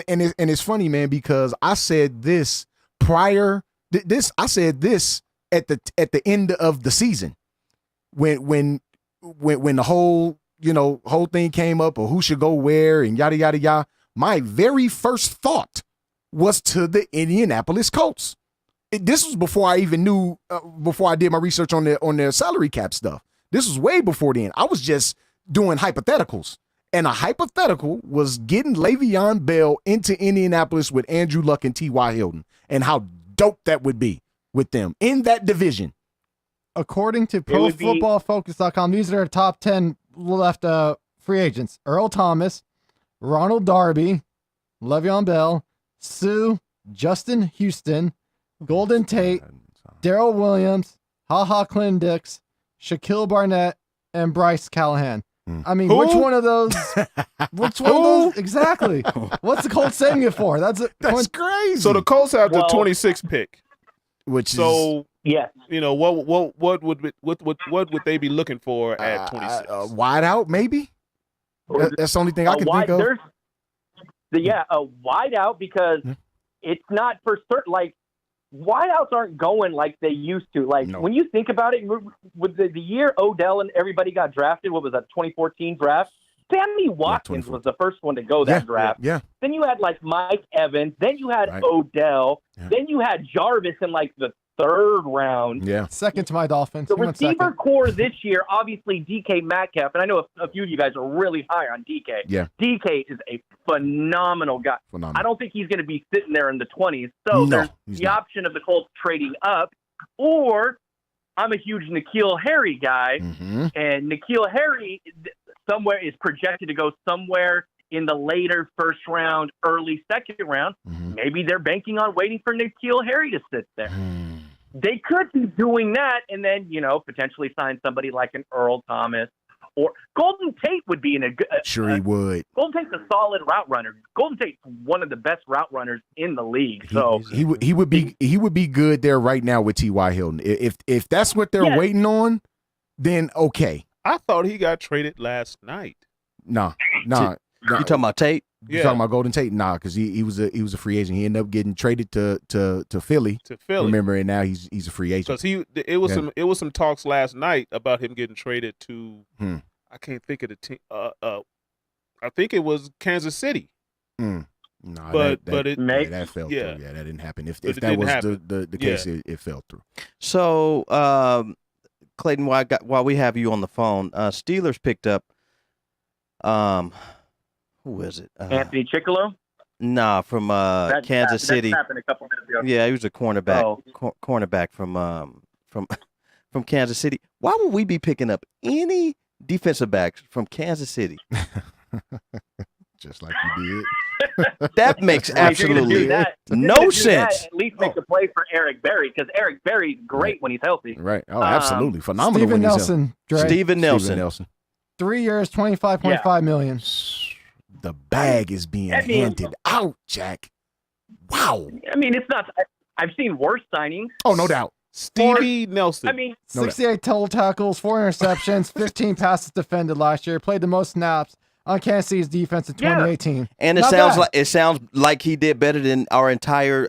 And it's funny, man, because I said this prior. I said this at the end of the season, when the whole thing came up of who should go where and yada yada yada. My very first thought was to the Indianapolis Colts. This was before I even knew. Before I did my research on their salary cap stuff. This was way before then. I was just doing hypotheticals. And a hypothetical was getting Le'Veon Bell into Indianapolis with Andrew Luck and T.Y. Hilton and how dope that would be with them in that division. According to would be- ProFootballFocus.com, these are our top 10 left free agents. Earl Thomas, Ronald Darby, Le'Veon Bell, Sue, Justin Houston, Golden Tate, Daryl Williams, HaHa Clinton-Dix, Shaquille Barnett, and Bryce Callahan. I mean, Who? which one of those? Which one of those? Exactly. What's the Colts saying it for? That's crazy. So the Colts have the Well- 26th pick. which is So Yes. what would they be looking for at 26? wide out, maybe. That's the only thing I can think of. A wide out because Yeah. it's not for certain. Like wideouts aren't going like they used to. Like No. when you think about it, with the year Odell and everybody got drafted, what was that 2014 draft? Sammy Watkins was the first one to go that draft. Yeah. Then you had like Mike Evans. Then you had Right. Odell. Yeah. Then you had Jarvis in like the third round. Yeah. second to my Dolphins. The He went receiver second. core this year, obviously DK Metcalf, and I know a few of you guys are really high on DK. Yeah. DK is a phenomenal guy. Phenomenal. I don't think he's going to be sitting there in the 20s. So No, there's he's the not. option of the Colts trading up, or I'm a huge N'Keal Harry guy, Mm-hmm. and N'Keal Harry somewhere is projected to go somewhere in the later first round, early second round. Mm-hmm. Maybe they're banking on waiting for N'Keal Harry to sit there. Mm. They could be doing that and then, potentially sign somebody like an Earl Thomas or Golden Tate would be in a good. Sure he would. Golden Tate's a solid route runner. Golden Tate's one of the best route runners in the league. So He would be good there right now with T.Y. Hilton. If that's what they're Yeah. waiting on, then okay. I thought he got traded last night. Nah. You talking about Tate? You talking about Golden Tate? Nah, because he was a free agent. He ended up getting traded to Philly. To Philly. Remember, and now he's a free agent. Because it was some talks last night about him getting traded to I can't think of the team. I think it was Kansas City. No, But that fell yeah. through. Yeah, that didn't happen. If But it that didn't was happen. the case, it fell through. So, Clayton, while we have you on the phone, Steelers picked up. Who is it? Anthony Chickalo? Nah, from Kansas City. That happened a couple minutes ago. Yeah, he was a cornerback. Oh. Cornerback from Kansas City. Why would we be picking up any defensive backs from Kansas City? Just like you did. That makes Well, if you're gonna absolutely do that, no do that, sense. at least make a play for Eric Berry because Eric Berry's great when he's healthy. Right. Oh, absolutely. Phenomenal. Steven when he's Nelson, Dre. Steven Nelson. Nelson. 3 years, $25.5 million. The bag is being I mean- handed out, Jack. Wow. I mean, it's not. I've seen worse signings. Oh, no doubt. Stevie Nelson. I mean, 68 total tackles, 4 interceptions, 15 passes defended last year. Played the most snaps on Kansas City's defense in 2018. And it Not sounds bad. like he did better than our entire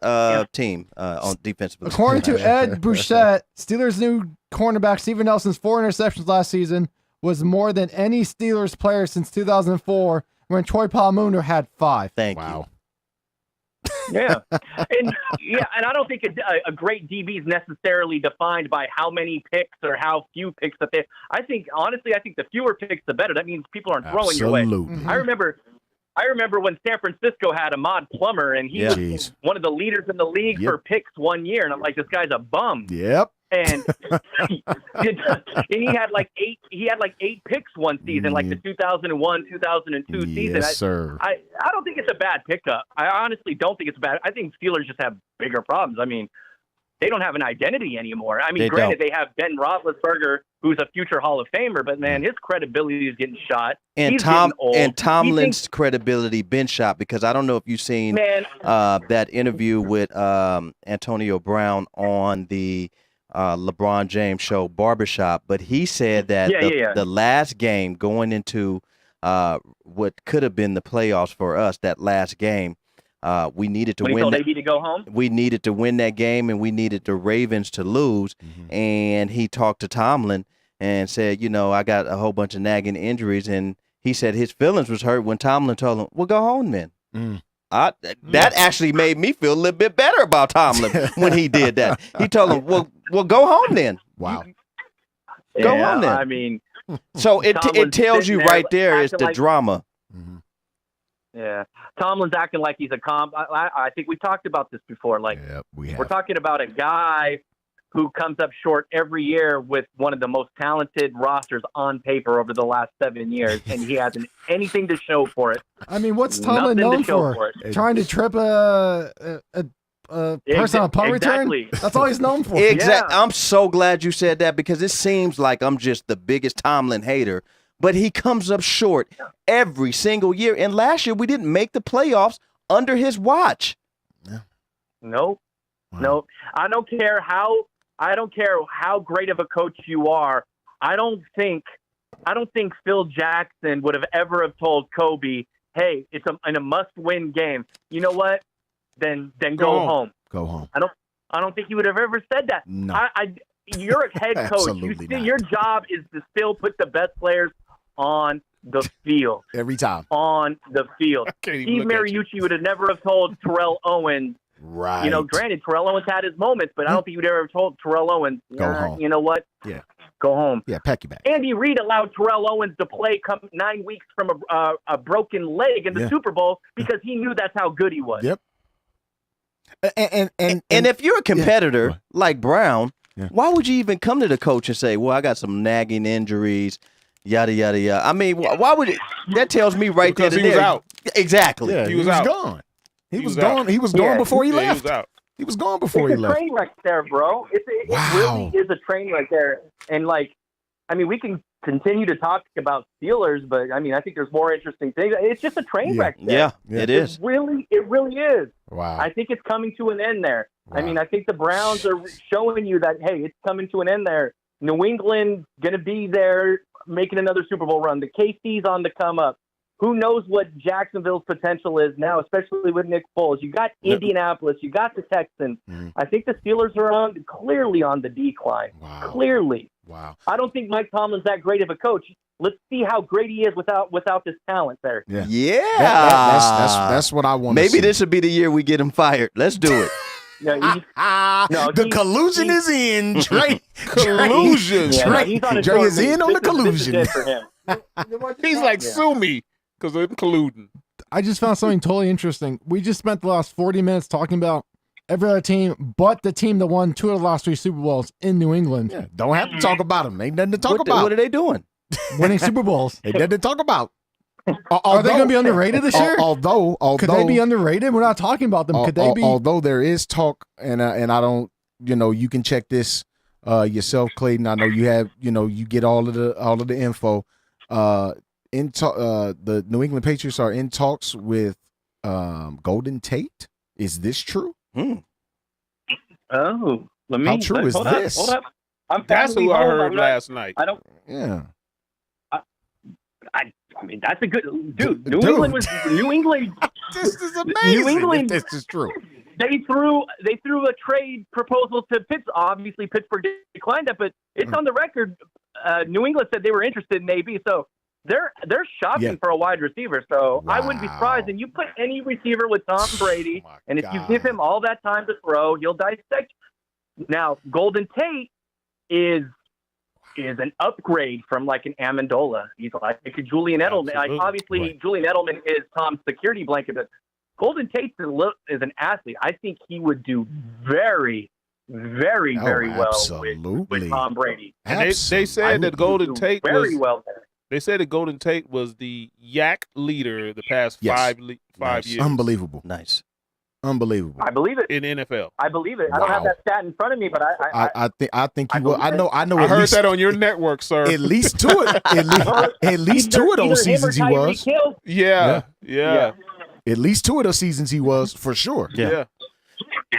team on defensive. According to Ed Bouchette, Steelers' new cornerback Steven Nelson's 4 interceptions last season was more than any Steelers player since 2004 when Troy Palmunder had 5. Thank Wow. yeah, and I don't think a great DB is necessarily defined by how many picks or how few picks that they. I think honestly, the fewer picks the better. That means people aren't throwing your way. Absolutely. I remember I remember when San Francisco had Ahmad Plummer, and he Yeah. was one of the leaders in the league Yep. for picks one year, and I'm like, this guy's a bum. Yep. And he had like eight picks one season, like the 2001, 2002 season. Yes, sir. I don't think it's a bad pickup. I honestly don't think it's bad. I think Steelers just have bigger problems. I mean, they don't have an identity anymore. I mean, They granted, don't. they have Ben Roethlisberger, who's a future Hall of Famer, but man, his credibility is getting shot. And He's getting old. and Tomlin's He thinks- credibility been shot, because I don't know if you've seen man, that interview with Antonio Brown on the LeBron James show Barbershop, but he said that the last game going into what could have been the playoffs for us, that last game, we needed to when he win. told AB to go home. We needed to win that game, and we needed the Ravens to lose. And he talked to Tomlin and said, I got a whole bunch of nagging injuries, and he said his feelings was hurt when Tomlin told him, "Well, go home then." That actually made me feel a little bit better about Tomlin when he did that. He told him, "Well, go home then." Wow. Go home then. I mean, So it Tomlin's tells you sitting there right there is acting the like- drama. yeah, Tomlin's acting like he's a comp. I think we talked about this before. Like, Yep, we have. we're talking about a guy who comes up short every year with one of the most talented rosters on paper over the last 7 years, and he hasn't anything to show for it. I mean, what's Tomlin Nothing to known show for? it. Trying to trip a person on a punt Exactly. return? That's all he's known for. Exactly. Yeah. I'm so glad you said that, because it seems like I'm just the biggest Tomlin hater, but he comes up short every single year. And last year we didn't make the playoffs under his watch. Nope. Wow. Nope. I don't care how great of a coach you are. I don't think Phil Jackson would have ever have told Kobe, "Hey, it's in a must-win game. You know what? Then go home." Go home. I don't think he would have ever said that. No. You're a head coach. Absolutely not. Your job is to still put the best players on the field. Every time. On the field. Can't even Steve look at you. Mariucci would have never have told Terrell Owens. Right. Granted, Terrell Owens had his moments, but I don't think you'd ever have told Terrell Owens, Go home. you know what? Yeah. Go home. Yeah, pack your bag. Andy Reid allowed Terrell Owens to play come 9 weeks from a broken leg in the Yeah. Super Bowl because he knew that's how good he was. Yep. And if you're a competitor like Brown, Yeah. why would you even come to the coach and say, "Well, I got some nagging injuries, yada yada yada"? I mean, why would it? That tells me right Because there. he was out. Exactly. yeah, He was out. gone. He was was gone. out. He was Yeah. gone before he Yeah, he left. was out. He was gone before he It's a left. train wreck there, bro. It Wow. really is a train wreck there. And, we can continue to talk about Steelers, but, I think there's more interesting things. It's just a train Yeah. wreck there. Yeah, Yeah. it is. It really is. Wow. I think it's coming to an end there. Wow. I think the Browns are showing you that, hey, it's coming to an end there. New England going to be there making another Super Bowl run. The KC's on the come up. Who knows what Jacksonville's potential is now, especially with Nick Foles. You got Indianapolis. You got the Texans. Mhm. I think the Steelers are clearly on the decline. Wow. Clearly. Wow. I don't think Mike Tomlin's that great of a coach. Let's see how great he is without this talent there. Yeah. Yeah. That's what I want. Maybe this would be the year we get him fired. Let's do it. No, No, the he- collusion he- is in. Trey. Collusion. Yeah, Trey, he's on a Trey short is leash. in on the This is collusion. it for him. He's like, Yeah. sue me because I'm colluding. I just found something totally interesting. We just spent the last 40 minutes talking about every other team but the team that won 2 of the last 3 Super Bowls in New England, Yeah, don't have to talk about them. Ain't nothing to talk What about. are they doing? winning Super Bowls. Ain't nothing to talk about. Are they going to be underrated this year? Although, Could they be underrated? We're not talking about them. Could they be? Although there is talk, and I don't, you can check this yourself, Clayton. I know you have, you get all of the info. The New England Patriots are in talks with Golden Tate. Is this true? Oh, let me. How true is hold up, this? Hold up. I'm That's finally who I home. heard I'm not- last night. I don't. Yeah. That's a good dude. New Dude. England was New England. This is amazing. New England- If this is true. They threw a trade proposal to Pittsburgh. Obviously, Pittsburgh declined that, but it's on the record. New England said they were interested in AB, so they're shopping Yeah. for a wide receiver. So I wouldn't be Wow. surprised. And you put any receiver with Tom Brady, Oh my and if you God. give him all that time to throw, he'll dissect. Now, Golden Tate is is an upgrade from like an Amendola. He's like a Julian Edelman. Like Absolutely. obviously Right. Julian Edelman is Tom's security blanket, but Golden Tate is an athlete. I think he would do very, very, very well with Tom Brady. And they said I that think he Golden would do Tate very was. well there. They said that Golden Tate was the yak leader the past Yes. 5 Nice. years. Unbelievable. Nice. Unbelievable. I believe it. In NFL. I believe it. I don't have Wow. that stat in front of me, but I think he I will. believe I know. I know. I at heard least, that on your network, sir. at least two of at least two of those seasons he was. Yeah. At least two of those seasons he was for sure. Yeah.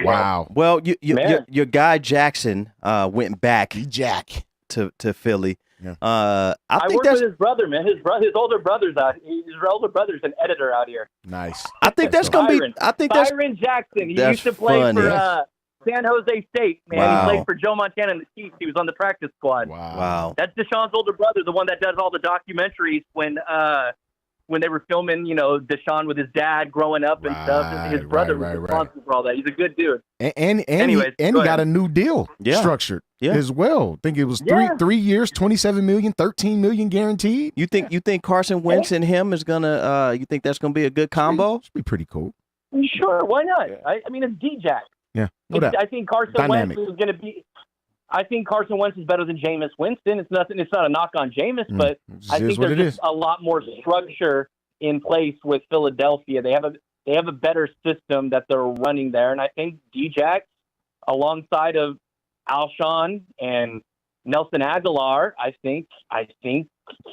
Wow. Well, Man. your guy Jackson went back Jack. to Philly. Yeah. I I think work that's with his brother, man. His older brother's out. His older brother's an editor out here. Nice. I think that's gonna be. I think that's Byron Jackson. He that's used to play funny. for San Jose State. Man, Wow. he played for Joe Montana and the Chiefs. He was on the practice squad. wow. That's Deshaun's older brother, the one that does all the documentaries when they were filming, Deshaun with his dad growing up and stuff. His brother was responsible for all that. He's a good dude. And Anyways, he go got ahead. a new deal structured as well. I think it was three years, 27 million, 13 million guaranteed. You think Carson Wentz and him is gonna? You think that's gonna be a good combo? Should be pretty cool. Sure, why not? I mean, it's D-Jack. Yeah, no doubt. I think Carson Dynamic. Wentz is going to be. I think Carson Wentz is better than Jameis Winston. It's nothing. It's not a knock on Jameis, but It just I is think what there's it just is. a lot more structure in place with Philadelphia. They have a better system that they're running there, and I think D-Jack, alongside of Alshon and Nelson Aguilar, I think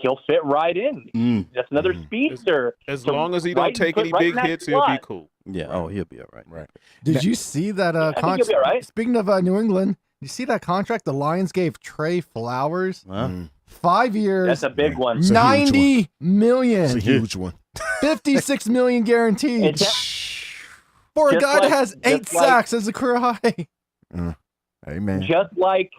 he'll fit right in. That's another speedster. As to long as he right- don't take put any right big in that hits, he'll be slot. cool. Yeah. Oh, he'll be all right. Right. Did you see that I think you'll be all right. Speaking of New England, you see that contract the Lions gave Trey Flowers? Huh? 5 years, That's a big one. It's a huge one. 90 million, It's a huge one. 56 million guaranteed. It's For a just guy that like- has 8 just like- sacks as a career high. Hey man. just like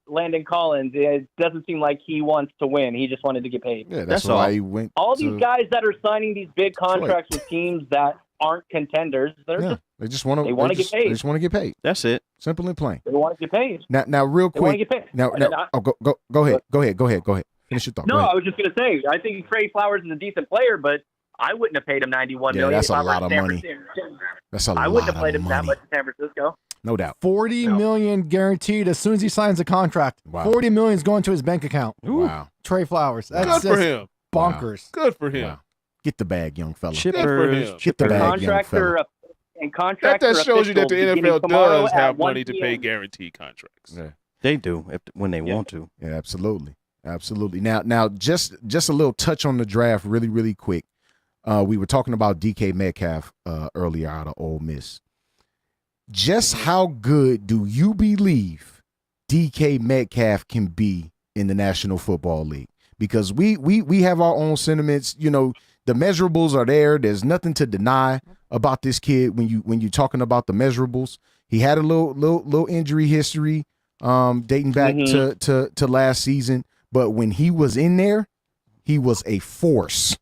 Landon Collins. It doesn't seem like he wants to win. He just wanted to get paid. Yeah, That's why all. he went. All to- these guys that are signing these big contracts with teams that aren't contenders, Yeah, they just want to. they wanna get paid. They just want to get paid. That's it. Simple and plain. they want to get paid. Now, real They want to quick. get paid. Now, go ahead. Go ahead. Finish your thought. No, Go I ahead. was just going to say, I think Trey Flowers is a decent player, but I wouldn't have paid him $91 million that's if a I were lot in of San money. Francisco. That's a I lot wouldn't have of played him that money. much in San Francisco. No doubt. 40 million guaranteed as soon as he signs a contract. Wow. 40 million is going to his bank account. Wow. Trey Flowers. That's Good for just him. bonkers. Good for him. Wow. Get the bag, young fella. Chippers. him. Get the bag, young Contractor fella. and contractor That shows you that the officials NFL beginning tomorrow does at have 1 money to pay p.m. guaranteed contracts. Yeah. They do when they want to. Yeah, absolutely. Now, just a little touch on the draft, really, really quick. We were talking about DK Metcalf earlier out of Ole Miss. Just how good do you believe DK Metcalf can be in the National Football League? Because we have our own sentiments. You know, the measurables are there. There's nothing to deny about this kid when you're talking about the measurables. He had a little injury history dating back to last season, but when he was in there, he was a force.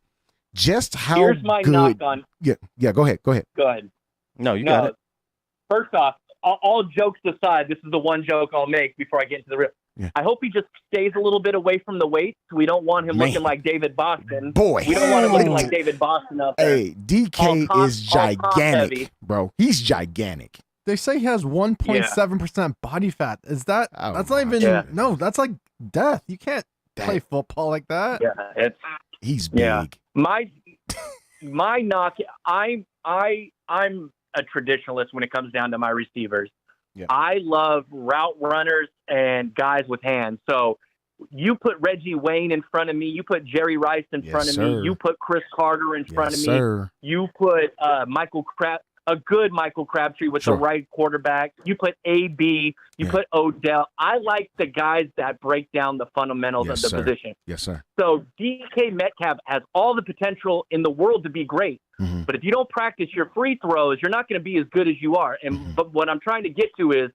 Just how Here's my good. knock on. Yeah. Go ahead. Go ahead. No, you got it. First off, all jokes aside, this is the one joke I'll make before I get into the real. Yeah. I hope he just stays a little bit away from the weights. We don't want him Man. looking like David Boston. Boy. We don't want him looking like David Boston up there. Hey, DK All is top gigantic, heavy. bro. He's gigantic. They say he has 1.7% body fat. Is that? Oh, That's not even. Yeah. No, that's like death. You can't play football like that. Yeah, it's He's big. Yeah. my knock. I'm a traditionalist when it comes down to my receivers. Yeah. I love route runners and guys with hands. So you put Reggie Wayne in front of me. You put Jerry Rice in Yes, front of sir. me. You put Chris Carter in front of Yes, me. sir. You put a good Michael Crabtree with Sure. the right quarterback. You put AB. You Yeah. put Odell. I like the guys that break down the fundamentals Yes, of the sir. position. Yes, sir. So DK Metcalf has all the potential in the world to be great. Mhm. But if you don't practice your free throws, you're not going to be as good as you are. And Mhm. but what I'm trying to get to is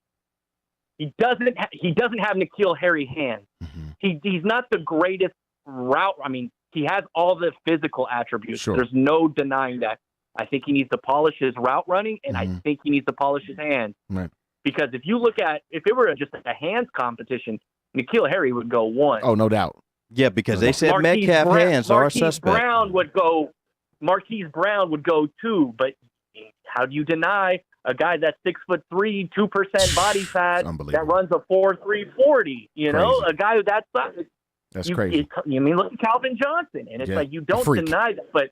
he doesn't have N'Keal Harry hands. Mhm. He's not the greatest route. I mean, he has all the physical attributes. Sure. There's no denying that. I think he needs to polish his route running, and I Mhm. think he needs to polish his hands. Right. Because if it were just a hands competition, N'Keal Harry would go 1. Oh, no doubt. Yeah, because they said Marquise Metcalf Brown- hands are Marquise suspect. Marquise Brown would go 2, but how do you deny a guy that's 6'3", 2% body fat that Unbelievable. runs a 4.3 40? You know, Crazy. a guy that's That's crazy. I mean, look at Calvin Johnson, and it's Yeah, like you a don't freak. deny that, but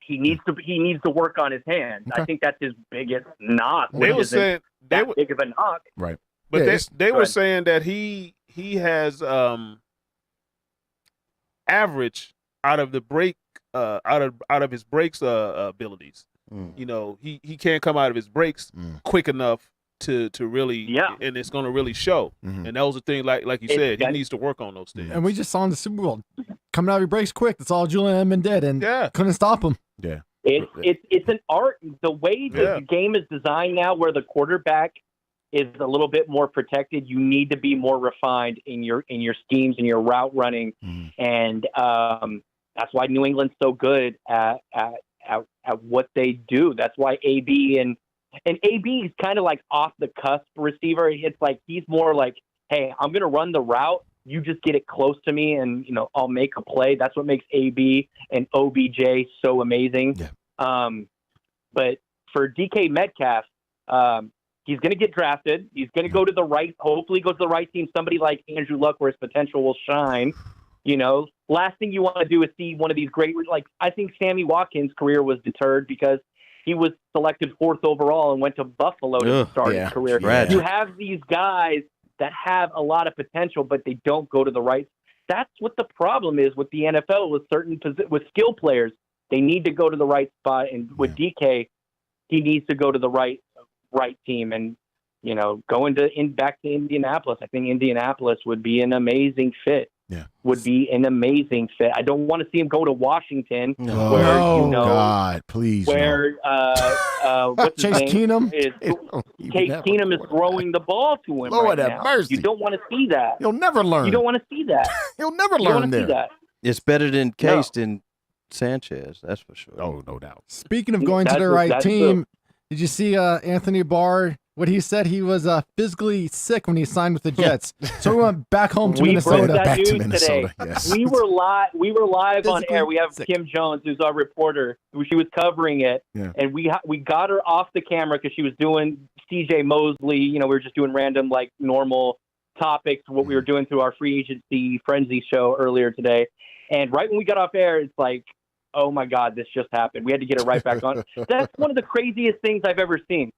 he needs to work on his hands. I Okay. think that's his biggest knock. They which were isn't saying they that were, big of a knock. Right. but Yeah, they, it's- they Go were ahead. saying that he has average out of the break out of his breaks abilities. Mm. You know, he can't come out of his breaks Mm. quick enough to really, Yeah. and it's going to really show. Mhm. And that was the thing, like you It's said, he got- needs to work on those things. And we just saw in the Super Bowl, coming out of your breaks quick. That's all Julian Edelman did, and Yeah. couldn't stop him. Yeah. It's an art. The way the Yeah. game is designed now, where the quarterback is a little bit more protected, you need to be more refined in your schemes and your route running, Mhm. and that's why New England's so good at what they do. That's why AB and AB is kind of like off the cusp receiver. It's like he's more like, hey, I'm going to run the route. You just get it close to me, and I'll make a play. That's what makes AB and OBJ so amazing. Yeah. But for DK Metcalf, he's going to get drafted. He's going to go to the right. Hopefully, go to the right team. Somebody like Andrew Luck, where his potential will shine. Last thing you want to do is see one of these great. Like I think Sammy Watkins' career was deterred because he was selected 4th overall and went to Buffalo to Ugh, start yeah. his career. Tragic. You have these guys that have a lot of potential, but they don't go to the right. That's what the problem is with the NFL with with skill players. They need to go to the right spot, and with DK, he needs to go to the right team. And going back to Indianapolis, I think Indianapolis would be an amazing fit. Yeah. Would be an amazing fit. I don't want to see him go to Washington, No. where Oh, you know God, please. no. where what's his Chase name? Keenum? Is They don't even Case have a Keenum is quarterback. throwing the ball to him Lord right have now. mercy. You don't want to see that. He'll never learn. You don't want to see that. He'll never You don't learn want to see there. that. It's better than No. Case than Sanchez, that's for sure. Oh, no doubt. Speaking of going to the That's- right that's team, did you see Anthony Barr? What he said, he was physically sick when he signed with the Jets, so he went back home to We Minnesota. broke that Back to news Minnesota, today. yes. We were live on Physically air. We have sick. Kim Jones, who's our reporter. She was covering it, Yeah. and we got her off the camera because she was doing CJ Mosley. We were just doing random like normal topics, what we were doing through our free agency frenzy show earlier today. And right when we got off air, it's like, oh my God, this just happened. We had to get it right back on. That's one of the craziest things I've ever seen.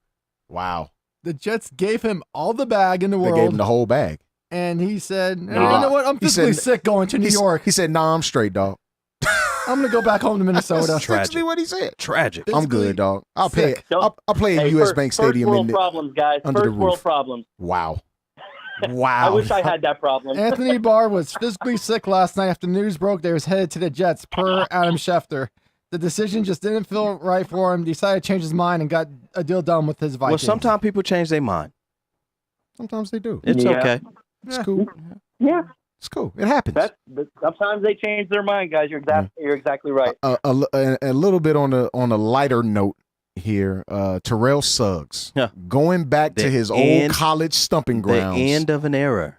Wow. The Jets gave him all the bag in the They gave world, him the whole bag. and he said, "You Nah. know what? I'm He physically said- sick going to New York. He said, nah, I'm straight, dog. I'm gonna go back home to Minnesota." That's Tragic. essentially what he said. Tragic. I'm good, dog. I'll pay. sick. I'll play at Hey, U.S. first- Bank Stadium. First world in problems, guys. under the First world roof. problems. Wow. I Wow. wish I had that problem. Anthony Barr was physically sick last night after news broke that he was headed to the Jets, per Adam Schefter. The decision just didn't feel right for him. Decided to change his mind and got a deal done with his Vikings. Well, sometimes people change their mind. Sometimes they do. It's Yeah. okay. It's cool. Yeah, It's cool. It happens. sometimes they change their mind, guys. You're exactly right. A little bit on a lighter note here. Terrell Suggs Yeah. going back to The his end- old college stumping The grounds. end of an era.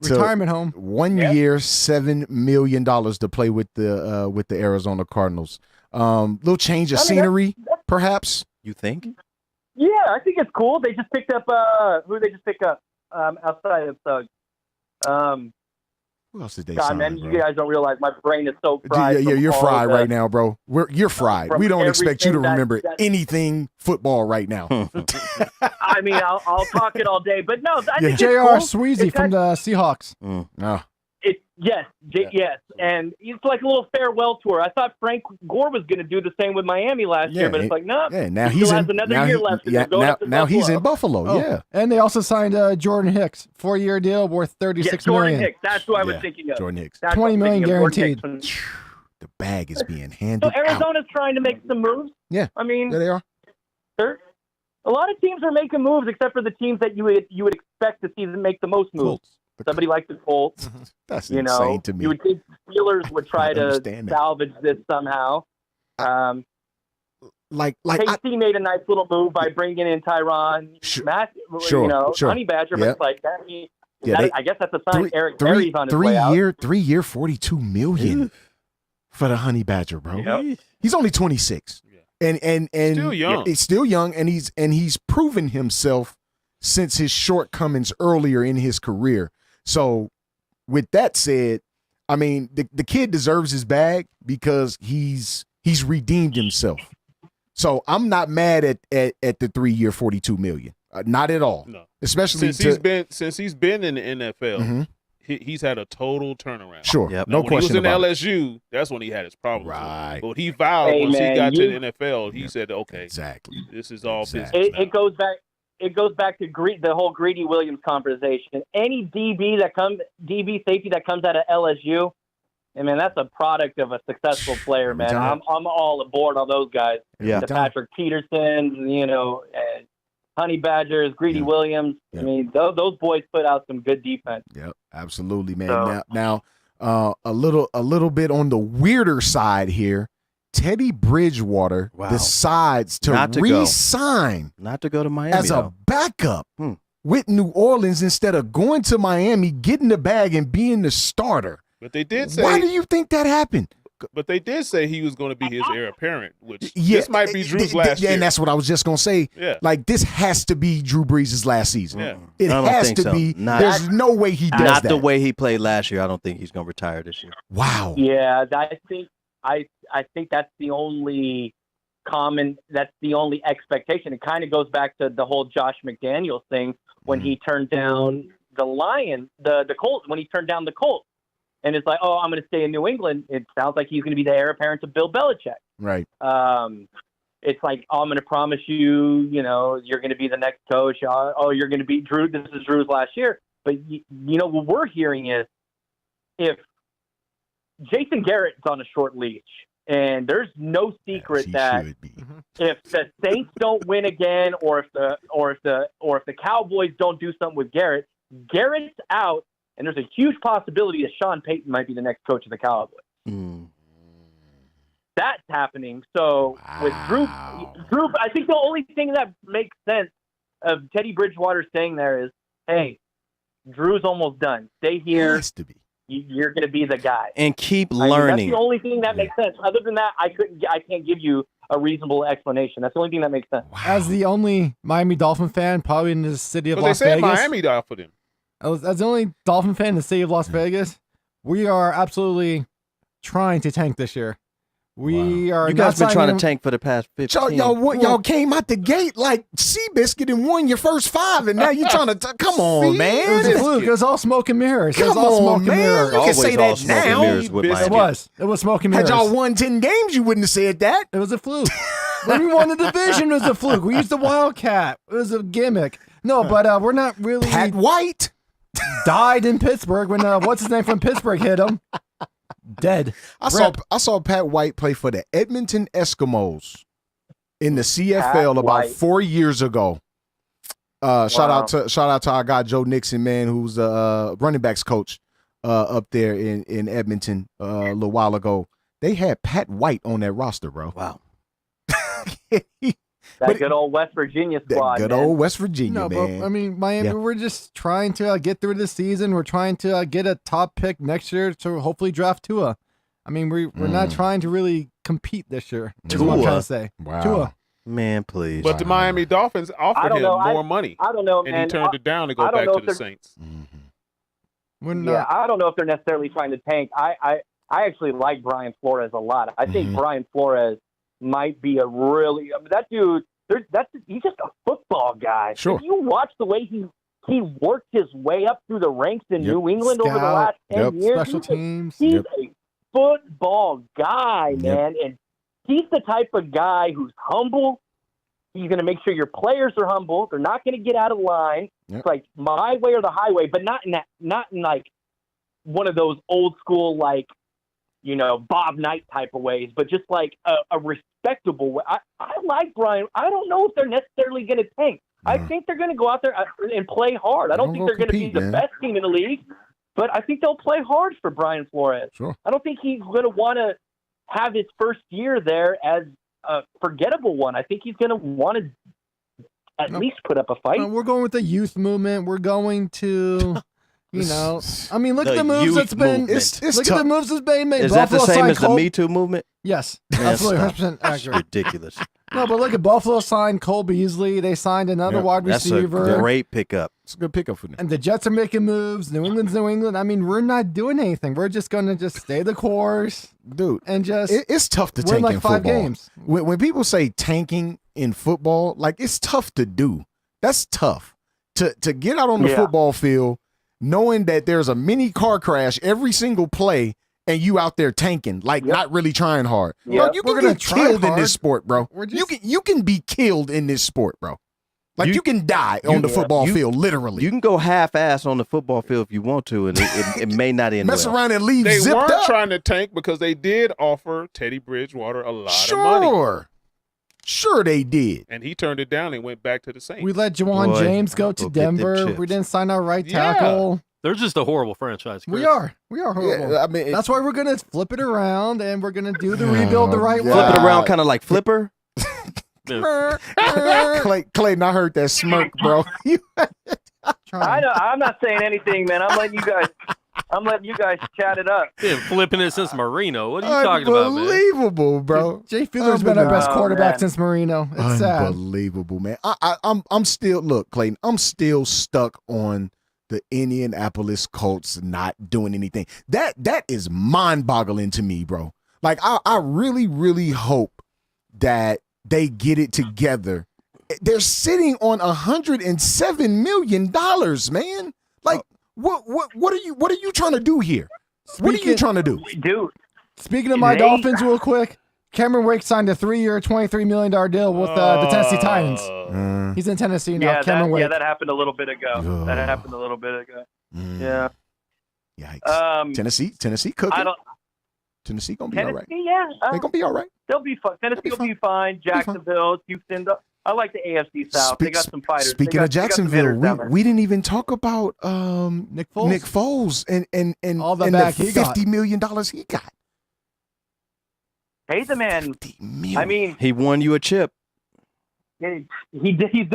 to retirement home. 1 year, $7 million to play with the Arizona Cardinals. Little change of I mean, scenery, perhaps. You think? Yeah, I think it's cool. They just picked up who did they just pick up outside of Suggs? Who else did they God, sign? man, bro? you guys don't realize my brain is so fried. Yeah, from you're all fried the- right now, bro. You're fried. from We don't expect you to everything that- remember that- anything football right now. I mean, I'll talk it all day, but no, I think it's J.R. cool. Sweezy It's from the Seahawks. Ah, Yes, yes, and it's like a little farewell tour. I thought Frank Gore was going to do the same with Miami last year, but it's like, no, yeah. Now he he's still in. has another Now, year he- left. and yeah, they're going now, up to now he's Buffalo. in Buffalo. Oh, Yeah, and they also signed Jordan Hicks, 4-year deal worth Yeah, $36 Jordan million. Hicks. That's who I was Yeah, thinking of. Jordan Hicks. That's 20 what I'm million thinking of, Jordan guaranteed. Hicks. The bag is being So handed out. Arizona's trying to make some moves. Yeah. I mean, There they are. a lot of teams are making moves, except for the teams that you would expect to see them make the most moves. Colts. Somebody like the Colts. That's You insane know, to me. you would think Steelers would try I to understand that. salvage this somehow. like KC made a nice little move by bringing in Tyron Sure, Matthew, sure, sure. Honey Badger, but Yeah. it's like that. Yeah, I guess that's a sign Eric Berry's on his way out. 3 year, $42 million for the Honey Badger, bro. Yep. He's only 26, and Still young. He's still young, and he's proven himself since his shortcomings earlier in his career. So, with that said, I mean, the kid deserves his bag because he's redeemed himself. So I'm not mad at the 3 year, $42 million. Not at all. No. Especially since he's been in the NFL, Mhm. he's had a total turnaround. Sure, Yep. no When question he was in about it. LSU, that's when he had his problems. Right. But he vowed Hey, once man, he got to you- the NFL, he said, "Okay, Exactly. this is all Exactly. business." now. It goes back. It goes back to the whole Greedy Williams conversation. Any DB safety that comes out of LSU, I mean, that's a product of a successful player, man. time. I'm all aboard on those guys. Yeah. The Patrick Petersons, Honey Badgers, Greedy Yeah. Williams. Yeah. I mean, those boys put out some good defense. Yep, absolutely, man. So- Now, a little bit on the weirder side here. Teddy Bridgewater Wow. decides to Not to go. re-sign Not to go to Miami. as a though. backup Hmm. with New Orleans instead of going to Miami, getting the bag, and being the starter. But they did say, Why do you think that happened? but they did say he was going to be his heir apparent, which Yeah, this might be Drew's last year. and that's what I was just gonna say. Yeah. Like this has to be Drew Brees' last season. Yeah. It I don't has think to so. be. Not- There's no way he does Not that. the way he played last year. I don't think he's going to retire this year. Wow. Yeah, I think that's the only expectation. It kind of goes back to the whole Josh McDaniels thing when he turned down the Colts, when he turned down the Colts. And it's like, oh, I'm going to stay in New England. It sounds like he's going to be the heir apparent to Bill Belichick. Right. It's like, oh, I'm going to promise you, you're going to be the next coach. Oh, you're going to beat Drew. This is Drew's last year. But, what we're hearing is if Jason Garrett's on a short leash, and there's no secret He that should be. if the Saints don't win again, or if the Cowboys don't do something with Garrett's out, and there's a huge possibility that Sean Payton might be the next coach of the Cowboys. Mm. That's happening. So with Drew, I think the only thing that makes sense of Teddy Bridgewater saying there is, hey, Drew's almost done. Stay here. Has to be. You're going to be the guy. And keep I mean, learning. that's the only thing that makes sense. Other than that, I can't give you a reasonable explanation. That's the only thing that makes sense. As the only Miami Dolphin fan, probably in the city of But they Las said Vegas. Miami offered him. As the only Dolphin fan in the city of Las Vegas, we are absolutely trying to tank this year. We are. You guys been not trying to signing- tank for the past 15. Y'all came out the gate like Seabiscuit and won your first 5, and now you're trying to come on, It was a man. fluke. It was all smoke and mirrors. It was Come all on, smoke and man. mirrors. You can say Always that all smoke and now. mirrors with Biscuit. It Miami. was. It was smoke and mirrors. Had y'all won 10 games, you wouldn't have said that. It was a fluke. When we won the division, it was a fluke. We used the Wildcat. It was a gimmick. No, but we're not really Pat White. died in Pittsburgh when what's his name from Pittsburgh hit him. Dead. I saw Pat White play for the Edmonton Eskimos in the CFL about White. 4 years ago. Shout out to our guy Joe Nixon, man, who's running backs coach up there in Edmonton a little while ago. They had Pat White on that roster, bro. Wow. That good old West Virginia squad. That good man. old West Virginia, No, man. but I mean, Miami, Yeah. we're just trying to get through the season. We're trying to get a top pick next year to hopefully draft Tua. I mean, we're not trying to really compete this year. Is what I'm Tua? trying to say. Wow. Tua. Man, please. But the Miami Dolphins I offered don't him know. more money, I don't know, and man. he turned it down to go I don't back know to if the they're- Saints. We're Yeah, not. I don't know if they're necessarily trying to tank. I actually like Brian Flores a lot. I think Brian Flores might be a really that dude. He's just a football guy. Sure. If you watch the way he worked his way up through the ranks in Yep. New England over the Scout. last 10 Yep. years, Special teams. he's Yep. a football guy, Yep. man, and he's the type of guy who's humble. He's going to make sure your players are humble. They're not going to get out of line. Yep. It's like my way or the highway, but not in like one of those old school like Bob Knight type of ways, but just like a respectable way. I like Brian. I don't know if they're necessarily going to tank. I think they're going to go out there and play hard. I don't think they're going to be compete, the man. best team in the league, but I think they'll play hard for Brian Flores. Sure. I don't think he's going to want to have his first year there as a forgettable one. I think he's going to want to at least put up a fight. We're going with the youth movement. We're going to You know, I mean, look The at the moves youth that's been. movement. It's Look tough. at the moves that's been made. Is that the Buffalo same signed as the Cole- Me Too movement? Yes, Man, absolutely, stop. 100% That's accurate. ridiculous. No, but look at Buffalo signed Cole Beasley. They signed another Yep, wide That's a receiver. great pickup. It's a good pickup for them. And the Jets are making moves. New England's New England. I mean, we're not doing anything. We're just going to just stay the course Dude, and just it's tough to win tank like in 5 football. games. When people say tanking in football, like it's tough to do. That's tough to get out on the Yeah. football field knowing that there's a mini car crash every single play and you out there tanking, like not really trying hard. Yeah. Bro, you We're can gonna get try killed in hard. this sport, bro. We're You just- can be killed in this sport, bro. Like you can die on the football field, literally. You can go half-ass on the football field if you want to, and it may not end Mess well. around and leave They zipped weren't up. trying to tank because they did offer Teddy Bridgewater a lot of money, Sure they did. and he turned it down and went back to the Saints. We let Juwan Boy, James go to go get them Denver. chips. We didn't sign our right Yeah. tackle. They're just a horrible franchise. Chris. We are horrible. Yeah, I mean, That's why we're going to flip it around and we're going to do the rebuild the right God. Flip it way. around kind of like Flipper. Yeah. Clayton, I heard that smirk, bro. I know. I'm not saying anything, man. I'm letting you guys chat it up. Been flipping it since Marino. What are you talking about, man? Unbelievable, bro. Jay Fiedler's been our best Oh, quarterback man. since Marino. It's sad. Unbelievable, man. I'm still Clayton. I'm still stuck on the Indianapolis Colts not doing anything. That is mind-boggling to me, bro. Like I really, really hope that they get it together. They're sitting on $107 million, man. Like what are you trying to do here? What are you Speaking- trying to do? Dude, Speaking of my They- Dolphins, real quick, Cameron Wake signed a 3-year, $23 million deal with the Tennessee Titans. He's in Tennessee now. yeah, Cameron Wake. that happened a little bit ago. Ugh. That happened a little bit ago. Yeah. Yikes. Tennessee cooking. I don't. Tennessee gonna be all right. Tennessee, yeah, They're gonna be all right. they'll be fine. Tennessee will be fine. Jacksonville, Houston. I like the AFC South. They got some fighters. Speaking They of got some Jacksonville, hitters down there. we didn't even talk about Nick Foles. Nick Foles and All the and back the he got. $50 million he got. Hey, the man. $50 million. I mean, He won you a chip. he did.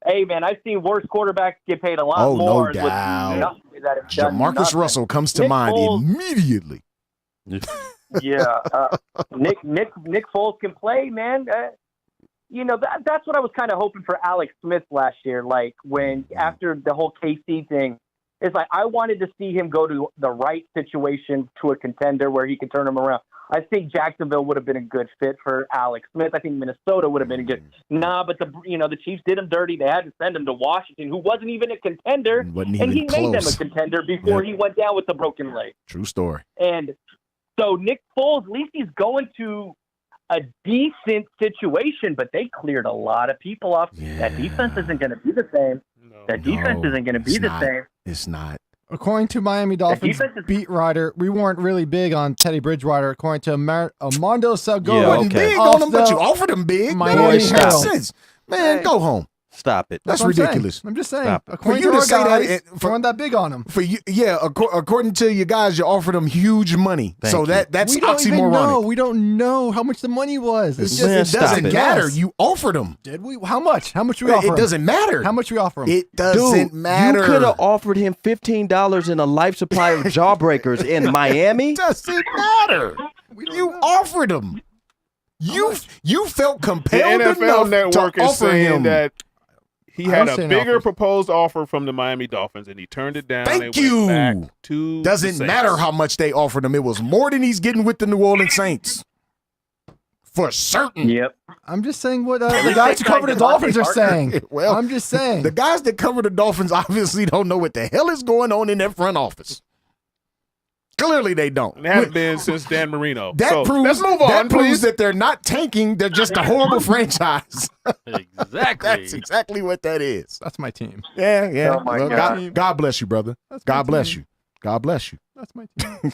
Hey, man, I've seen worse quarterbacks get paid a lot Oh, no more. with doubt. nothing that have done Jamarcus nothing. Russell comes to Nick mind Foles- immediately. Yeah, Nick Foles can play, man. That's what I was kind of hoping for Alex Smith last year. Like when after the whole KC thing, it's like I wanted to see him go to the right situation to a contender where he could turn him around. I think Jacksonville would have been a good fit for Alex Smith. I think Minnesota would have been a good. But the Chiefs did him dirty. They had to send him to Washington, who wasn't even a contender, Wasn't and even he made them a close. contender before he went down with the broken leg. True story. And so Nick Foles, at least he's going to a decent situation, but they cleared a lot of people off. That defense isn't going to be the same. That defense No, isn't going to be it's the not. same. It's not. According to Miami Dolphins defense is- beat writer, we weren't really big on Teddy Bridgewater. According to Armando Yeah, Salgado, Wasn't okay. big on him, but Also, you offered him big. Miami That makes Herald. sense. Man, Hey. go home. Stop it. That's what I'm saying. ridiculous. I'm just saying. Stop. According For you to to our say that, guys, for- weren't that big on him. For you, yeah. According to you guys, you offered him huge money. Thank so you. that's we don't even know. oxymoronic. We don't know how much the money was. It's just Man, It stop doesn't it. matter. Yes. You offered him. Did we? How much? How much we offer? It him? doesn't matter. How much we offer him? It doesn't Dude, matter. you could have offered him $15 in a life supply of Jawbreakers in Miami. It doesn't matter. You offered him. You felt The compelled NFL enough Network to is offer saying him. that he I had don't a see an bigger offer. proposed offer from the Miami Dolphins, and he turned it down. Thank and you. Went back to the Doesn't Saints. matter how much they offered him. It was more than he's getting with the New Orleans Saints. For certain. Yep. I'm just saying what the least guys they who cover the signed Dolphins are Devontae saying. Well, I'm just saying. The guys that cover the Dolphins obviously don't know what the hell is going on in their front office. Clearly they don't. And they haven't been since Dan Marino. That so proves, let's move on, that proves please. that they're not tanking. They're just a horrible franchise. Exactly. That's exactly what that is. That's my team. Yeah. Oh, my Well, God. God bless you, brother. That's my God bless team. you. God bless you. That's my team.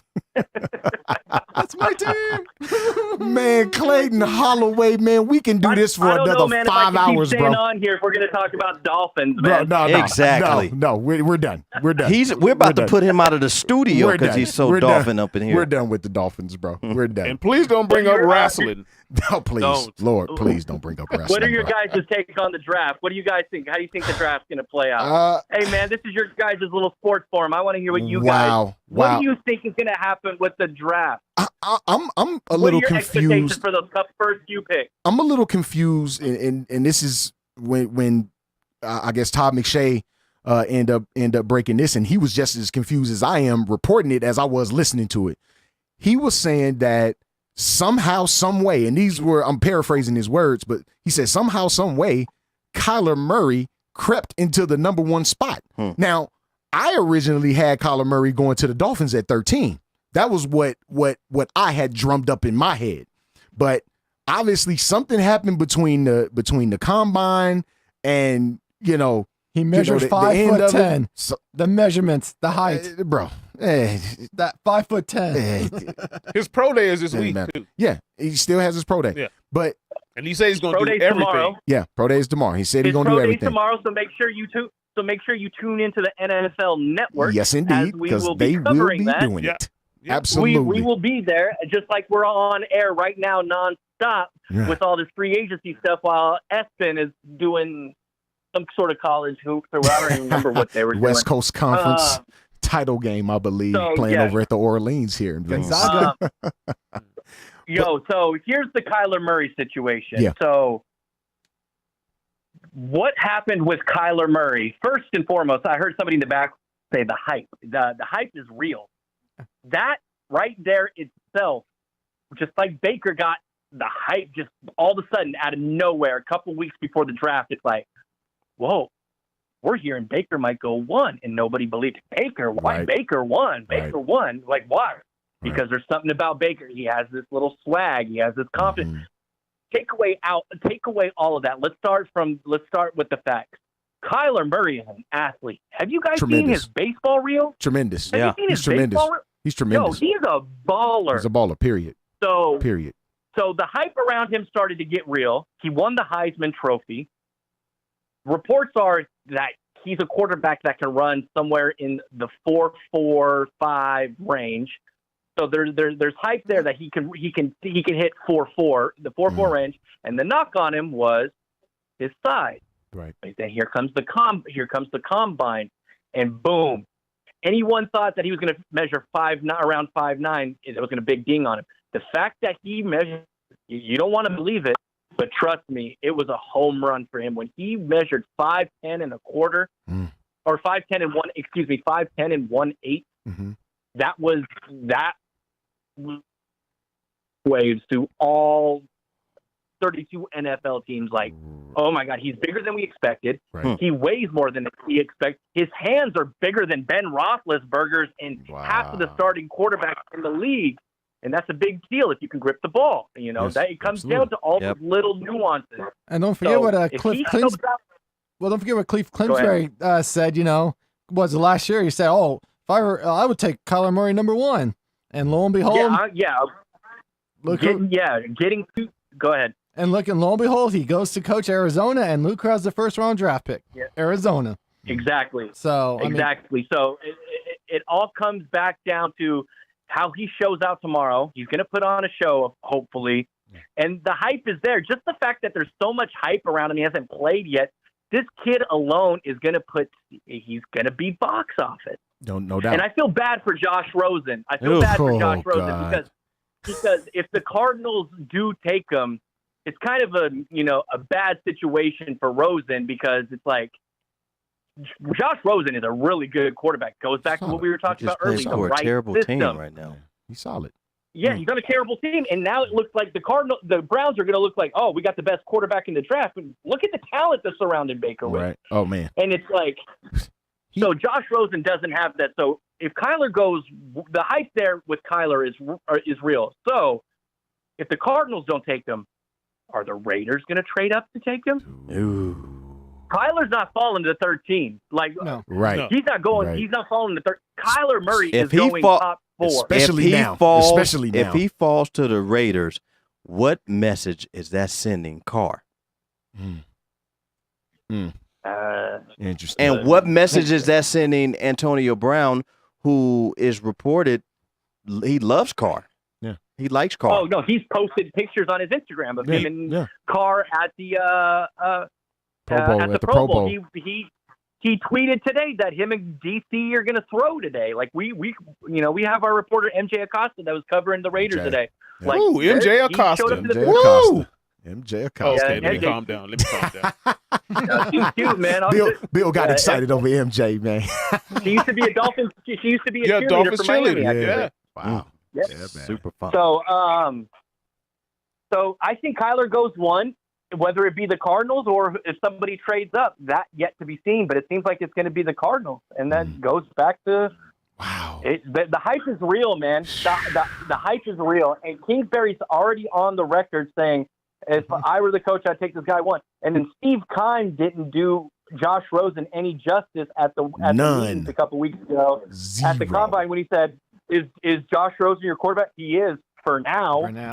That's my team. Man, Clayton Holloway, man, we can do this for I don't another know, man, 5 if I can hours, keep staying bro. on here if we're going to talk about Dolphins, Bro, man. no, Exactly. No, we're done. We're done. We're about to done. put him out of the studio We're because done. he's so We're dolphin done. up in here. We're done with the Dolphins, bro. We're done. And please don't bring up wrestling. No, please, Don't. Lord, please don't bring up wrestling. What are your bro. guys' take on the draft? What do you guys think? How do you think the draft's going to play out? Hey, man, this is your guys' little sports forum. I want to hear what you guys. What do you think is going to happen with the draft? I'm a What are little your expectations confused. for those first few picks? I'm a little confused, and this is when I guess Todd McShay end up breaking this, and he was just as confused as I am reporting it as I was listening to it. He was saying that somehow, some way, and I'm paraphrasing his words, but he said somehow, some way, Kyler Murray crept into the number 1 spot. Now, I originally had Kyler Murray going to the Dolphins at 13. That was what I had drummed up in my head. But obviously something happened between the combine and, he measures the 5'10". So, The measurements, the height, bro. that 5'10". His pro day is this Doesn't week matter. too, Yeah, he still has his pro day. Yeah. But and he says he's going Pro to do day's everything. tomorrow. yeah, pro day is tomorrow. He said he's His going to pro do day's everything. tomorrow, so make sure you tune into the NFL Network. Yes, as indeed, we because will they be will covering be that. doing Yeah. it. Yeah. Absolutely. We will be there, just like we're on air right now, nonstop, Yeah. with all this free agency stuff, while Espen is doing some sort of college hoops, or I don't even remember what they were doing. West Coast Conference Uh, title game, I believe, so, playing yeah. over at the Orleans here in Vegas. Gonzaga. So here's the Kyler Murray situation. Yeah. So what happened with Kyler Murray? First and foremost, I heard somebody in the back say the hype. The hype is real. That right there itself, just like Baker got the hype just all of a sudden out of nowhere a couple weeks before the draft, it's like, whoa, we're hearing Baker might go 1, and nobody believed it. Baker, why Right. Baker won? Right. Baker won. Like, why? Because there's something about Baker. He has this little swag. He has this confidence. Mhm. Take away all of that. Let's start with the facts. Kyler Murray is an athlete. Have you guys seen Tremendous. his baseball reel? Tremendous. Have you seen He's his tremendous. baseball reel? He's Yo, tremendous. he's a baller. He's a baller, period. So Period. the hype around him started to get real. He won the Heisman Trophy. Reports are that he's a quarterback that can run somewhere in the 4.45 range. So there's hype there that he can hit 4.4, the 4.4 range. And the knock on him was his size. Right. But then here comes the combine, and boom. Anyone thought that he was going to measure around 5'9", it was going to big ding on him. The fact that he measured, you don't want to believe it, but trust me, it was a home run for him when he measured 5'10" and a quarter, or 5'10" and 1/8. Mhm. That was waves to all 32 NFL teams. Like, oh my God, he's bigger than we expected. Right. He weighs more than we expect. His hands are bigger than Ben Roethlisberger's and half of the starting quarterbacks in the league. And that's a big deal if you can grip the ball. You know, Yes, that it comes absolutely. down to all Yep. those little nuances. And don't forget So what if Cliff he Clins- shows up- Well, don't forget what Cliff Go ahead. Clinsbury said. Was it last year? He said, "Oh, if I were, I would take Kyler Murray number 1." And lo and behold, look, go ahead. And lo and behold, he goes to coach Arizona, and Luke has the first-round draft pick. Yeah. Arizona. Exactly. So Exactly. So it all comes back down to how he shows out tomorrow. He's going to put on a show, hopefully. And the hype is there. Just the fact that there's so much hype around him, he hasn't played yet. This kid alone is going to he's going to be box office. No doubt. And I feel bad for Josh Rosen. I feel Oof. bad for Josh Oh, Rosen God. because if the Cardinals do take him, it's kind of a bad situation for Rosen, because it's like Josh Rosen is a really good quarterback. Goes back to what we were talking Just about earlier. plays The for a right terrible system. team right now. He's solid. Yeah, he's on a terrible team, and now it looks like the Browns are going to look like, oh, we got the best quarterback in the draft. But look at the talent that's surrounding Baker with. Right. Oh, man. And it's like, so Josh Rosen doesn't have that. So if Kyler goes, the hype there with Kyler is real. So if the Cardinals don't take him, are the Raiders going to trade up to take him? Ooh. Kyler's not falling to the third team. Like, No. Right. No. he's not going. Right. He's not falling to third. Kyler Murray If is he going fall- top 4. Especially if he now. falls, Especially now. if he falls to the Raiders, what message is that sending Carr? Interesting. And what message is that sending Antonio Brown, who is reported he loves Carr? Yeah. He likes Carr. Oh no, he's posted pictures on his Instagram of him and Carr at the Pro Bowl, at the Pro Bowl. He tweeted today that him and DC are going to throw today. Like we have our reporter MJ Acosta that was covering the Raiders today. Like, Ooh, MJ Acosta. He showed up to the MJ Acosta. MJ Acosta. Okay, let me MJ. calm down. Let me calm down. She's cute, man. Bill got excited over MJ, man. She used to be a Dolphins. She used to be a Yeah, cheerleader Dolphins for Miami. cheerleader. Yeah. Wow. Yep. Yeah, man. Super fun. So I think Kyler goes 1, whether it be the Cardinals or if somebody trades up. That yet to be seen, but it seems like it's going to be the Cardinals, and that goes back to Wow. the hype is real, man. The hype is real, and Kingsbury's already on the record saying, if I were the coach, I'd take this guy 1. And then Steve Keim didn't do Josh Rosen any justice at the meetings a couple weeks ago at the Combine when he said, "Is Josh Rosen your quarterback?" He is for now. For now.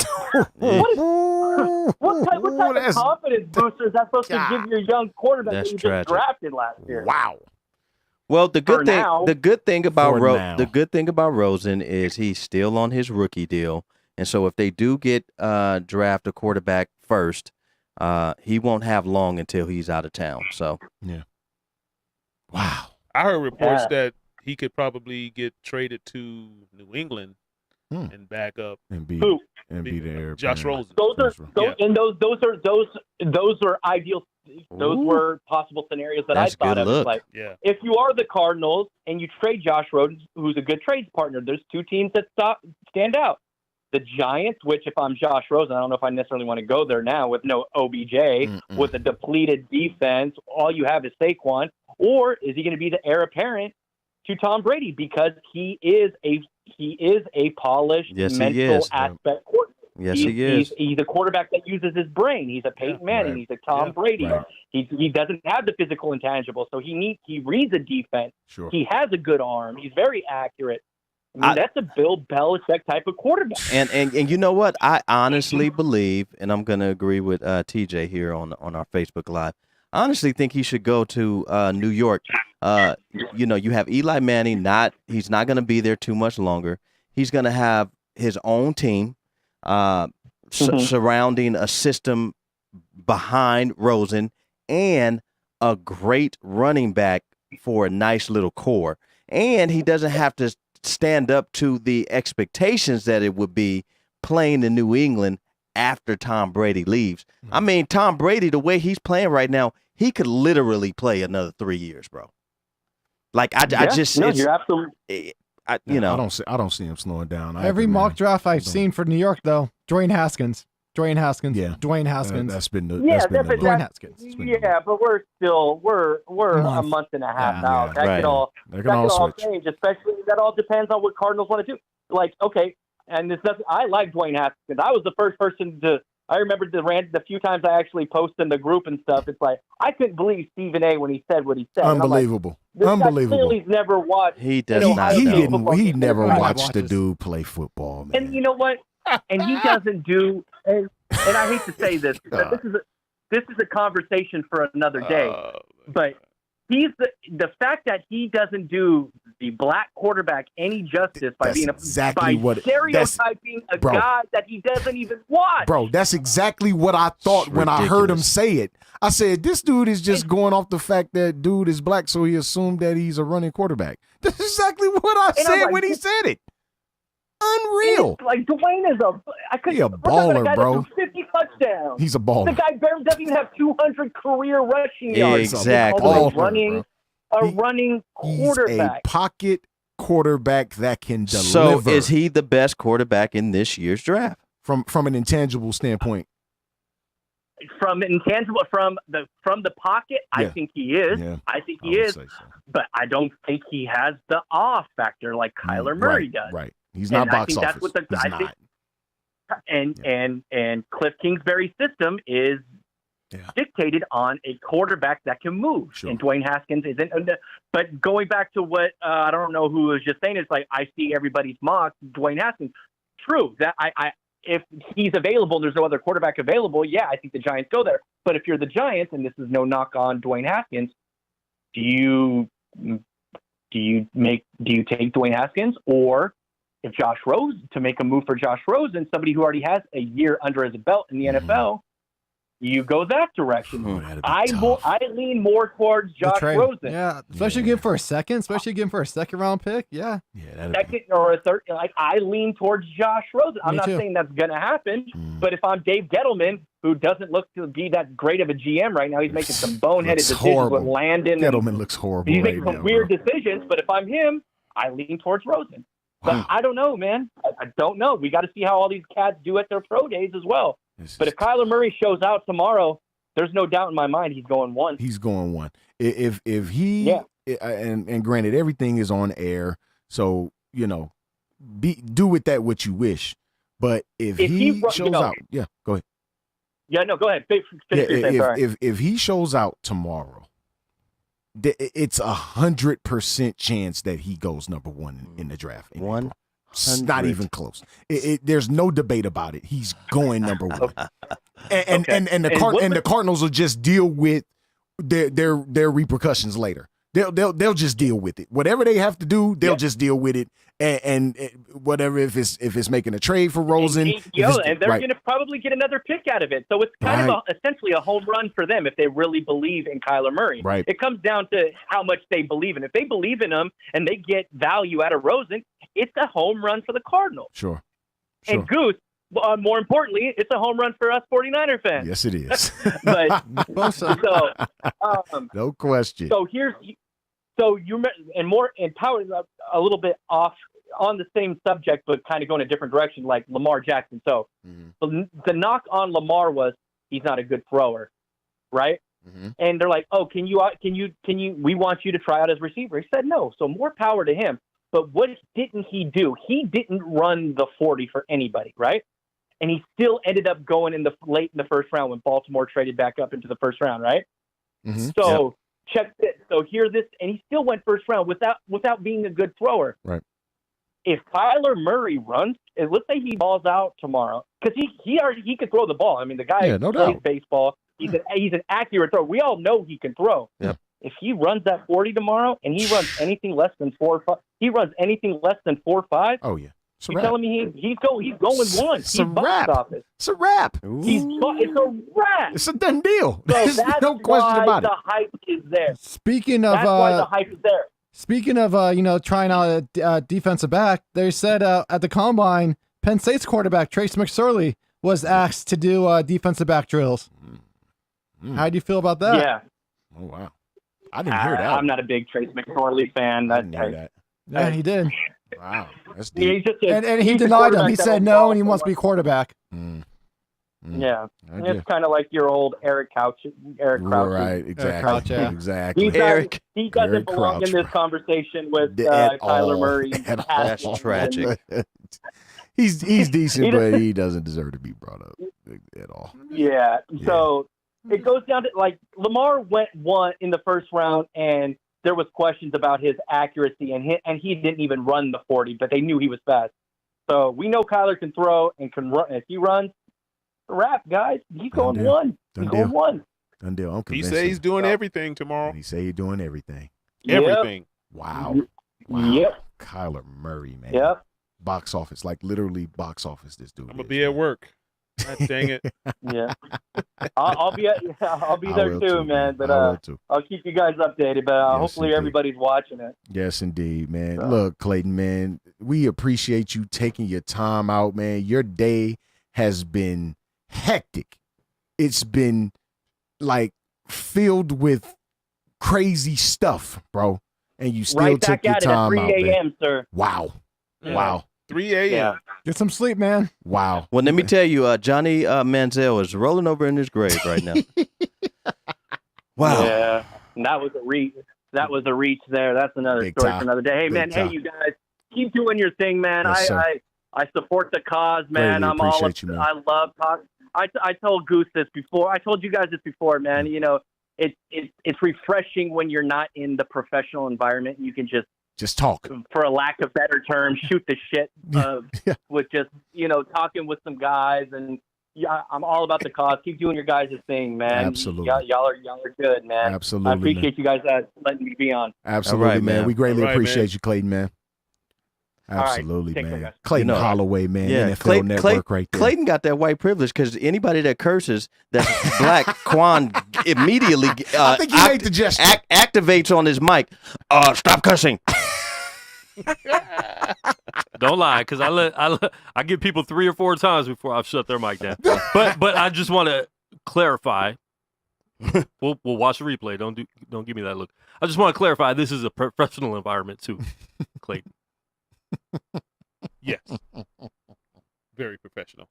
What type of confidence booster is that supposed to give your young quarterback That's that you tragic. just drafted last year? Wow. Well, the For good thing, now. the good thing about For now. the good thing about Rosen is he's still on his rookie deal, and so if they do get draft a quarterback first, he won't have long until he's out of town. So Wow. I heard reports that he could probably get traded to New England and back up. And be Who? there. Josh Rosen. Those are ideal. Those were possible scenarios that That's I thought good of. look. It's like, Yeah. if you are the Cardinals and you trade Josh Rosen, who's a good trades partner, there's 2 teams that stand out. The Giants, which if I'm Josh Rosen, I don't know if I necessarily want to go there now with no OBJ, with a depleted defense. All you have is Saquon. Or is he going to be the heir apparent to Tom Brady because he is a polished mental aspect quarterback. Yes, he is. He's a quarterback that uses his brain. He's a Peyton Manning. right. He's a Tom Brady. Right. He doesn't have the physical intangible, so he reads a defense. Sure. He has a good arm. He's very accurate. I mean, that's a Bill Belichick type of quarterback. And you know what? I honestly believe, and I'm going to agree with TJ here on our Facebook Live. I honestly think he should go to New York. You have Eli Manning. He's not going to be there too much longer. He's going to have his own team surrounding a system behind Rosen and a great running back for a nice little core. And he doesn't have to stand up to the expectations that it would be playing in New England after Tom Brady leaves. I mean, Tom Brady, the way he's playing right now, he could literally play another 3 years, bro. Like I just, you're absolutely. I don't see him slowing down. Every mock draft I've seen for New York, though, Dwayne Haskins. Yeah. Dwayne Haskins. That's been the Dwayne Haskins. Yeah, but we're a month and a half out. That can all change, especially that all depends on what Cardinals want to do. Like, okay, and I like Dwayne Haskins. I was the first person I remember the few times I actually posted in the group and stuff. It's like I couldn't believe Stephen A. when he said what he said. Unbelievable. Unbelievable. He's never watched. He does not. He never watched the dude play football, man. And you know what? And he doesn't do. And I hate to say this, but this is a conversation for another day. But he's the fact that he doesn't do the black quarterback any justice by stereotyping a guy that he doesn't even watch. Bro, that's exactly what I thought when I heard him say it. I said, this dude is just going off the fact that dude is black, so he assumed that he's a running quarterback. That's exactly what I said when he said it. Unreal. Like Dwayne is he a baller, bro. 50 touchdowns. He's a baller. The guy barely doesn't even have 200 career rushing yards. Exactly. A running quarterback. He's a pocket quarterback that can deliver. So is he the best quarterback in this year's draft? From an intangible standpoint. From the pocket, I think he is. Yeah, I think he is. So. But I don't think he has the awe factor like Kyler Murray does. Right. He's not box office. That's what and Cliff Kingsbury's system is dictated on a quarterback that can move. Sure. And Dwayne Haskins isn't. But going back to what I don't know who was just saying, it's like I see everybody's mock Dwayne Haskins. True that I if he's available, and there's no other quarterback available. Yeah, I think the Giants go there. But if you're the Giants, and this is no knock on Dwayne Haskins, do you take Dwayne Haskins, or if Josh Rosen, to make a move for Josh Rosen, somebody who already has a year under his belt in the NFL, you go that direction. I lean more towards Josh Rosen. Yeah, especially again for a second round pick. Yeah. Second or a third. Like, I lean towards Josh Rosen. I'm not saying that's going to happen, but if I'm Dave Gettleman, who doesn't look to be that great of a GM right now, he's making some boneheaded decisions with Landon. Gettleman looks horrible. He's making some weird decisions, but if I'm him, I lean towards Rosen. But I don't know, man. I don't know. We got to see how all these cats do at their pro days as well. But if Kyler Murray shows out tomorrow, there's no doubt in my mind he's going one. He's going one. If he and granted everything is on air, so do with that what you wish. But if he shows out, go ahead. Yeah, no, go ahead. Finish your thing, sorry. If he shows out tomorrow, it's 100% chance that he goes number one in the draft. One. It's not even close. There's no debate about it. He's going number one, and the Cardinals will just deal with their repercussions later. They'll just deal with it. Whatever they have to do, they'll just deal with it. And whatever if it's making a trade for Rosen, and they're going to probably get another pick out of it. So it's kind of essentially a home run for them if they really believe in Kyler Murray. Right. It comes down to how much they believe in. If they believe in him and they get value out of Rosen, it's a home run for the Cardinals. Sure. And Goose, more importantly, it's a home run for us 49er fans. Yes, it is. But no question. So Power a little bit off on the same subject, but kind of going a different direction, like Lamar Jackson. So the knock on Lamar was he's not a good thrower, right? And they're like, oh, can you? We want you to try out as receiver. He said no. So more power to him. But what didn't he do? He didn't run the 40 for anybody, right? And he still ended up going late in the first round when Baltimore traded back up into the first round, right? So check this. So hear this, and he still went first round without being a good thrower. Right. If Kyler Murray runs, let's say he balls out tomorrow, because he could throw the ball. I mean, the guy plays baseball. He's an accurate thrower. We all know he can throw. Yeah. If he runs that 40 tomorrow and he runs anything less than 4.5, he runs anything less than 4.5. Oh yeah. You're telling me he's going one. It's a wrap. It's a wrap. It's a wrap. It's a done deal. So There's no question about it. The hype is there. Speaking of, that's why the hype is there. Speaking of, trying out a defensive back, they said at the combine, Penn State's quarterback Trace McSorley was asked to do defensive back drills. How do you feel about that? Yeah. Oh wow. I didn't hear that. I'm not a big Trace McSorley fan. I didn't hear that. Yeah, he did. Wow, that's deep. And he denied him. He said no, and he wants to be quarterback. Yeah, it's kind of like your old Eric Crouch. Right, exactly. Crouch, yeah. Exactly. He doesn't belong in this conversation with Kyler Murray. That's tragic. He's decent, but he doesn't deserve to be brought up at all. Yeah. So it goes down to like Lamar went one in the first round, and there was questions about his accuracy, and he didn't even run the 40, but they knew he was fast. So we know Kyler can throw and can run. If he runs, wrap, guys. He's going one. He's going one. Done deal. I'm He convinced. say he's doing everything tomorrow. He say he's doing everything. Everything. Wow. Yep. Kyler Murray, man. Yep. Box office, like literally box office. This dude. I'm gonna be at work. God dang it. Yeah. I'll be there too, man. But I'll keep you guys updated. But hopefully everybody's watching it. Yes, indeed, man. Look, Clayton, man, we appreciate you taking your time out, man. Your day has been hectic. It's been like filled with crazy stuff, bro. And you still took your time out, 3 a.m., sir. Wow. Yeah. Wow. 3 a.m. Yeah. Get some sleep, man. Wow. Well, let me tell you, Johnny Manziel is rolling over in his grave right now. Wow. Yeah. And that was a reach. That was a reach there. That's another Big story time. for another day. Hey, Big man. time. Hey, you guys, keep doing your thing, man. Yes, sir. I support the cause, man. Greatly I'm all. appreciate you, man. I love talk. I told Goose this before. I told you guys this before, man. You know, it's refreshing when you're not in the professional environment. You can just talk, for a lack of better terms, shoot the shit with just, you know, talking with some guys. And yeah, I'm all about the cause. Keep doing your guys' thing, man. Absolutely. Y'all are good, man. Absolutely. I appreciate you guys letting me be on. Absolutely, right, man. man. We greatly All right, appreciate man. you, Clayton, man. All right. Absolutely, Take care, man. guys. Clayton You know, Holloway, man. Yeah, NFL Network right there. Clayton got that white privilege because anybody that curses that's black, Quan immediately I think he made the gesture. activates on his mic. Stop cursing. Don't lie, because I give people 3 or 4 times before I've shut their mic down. But I just want to clarify. We'll watch the replay. Don't give me that look. I just want to clarify. This is a professional environment too, Clayton. Yes. Very professional.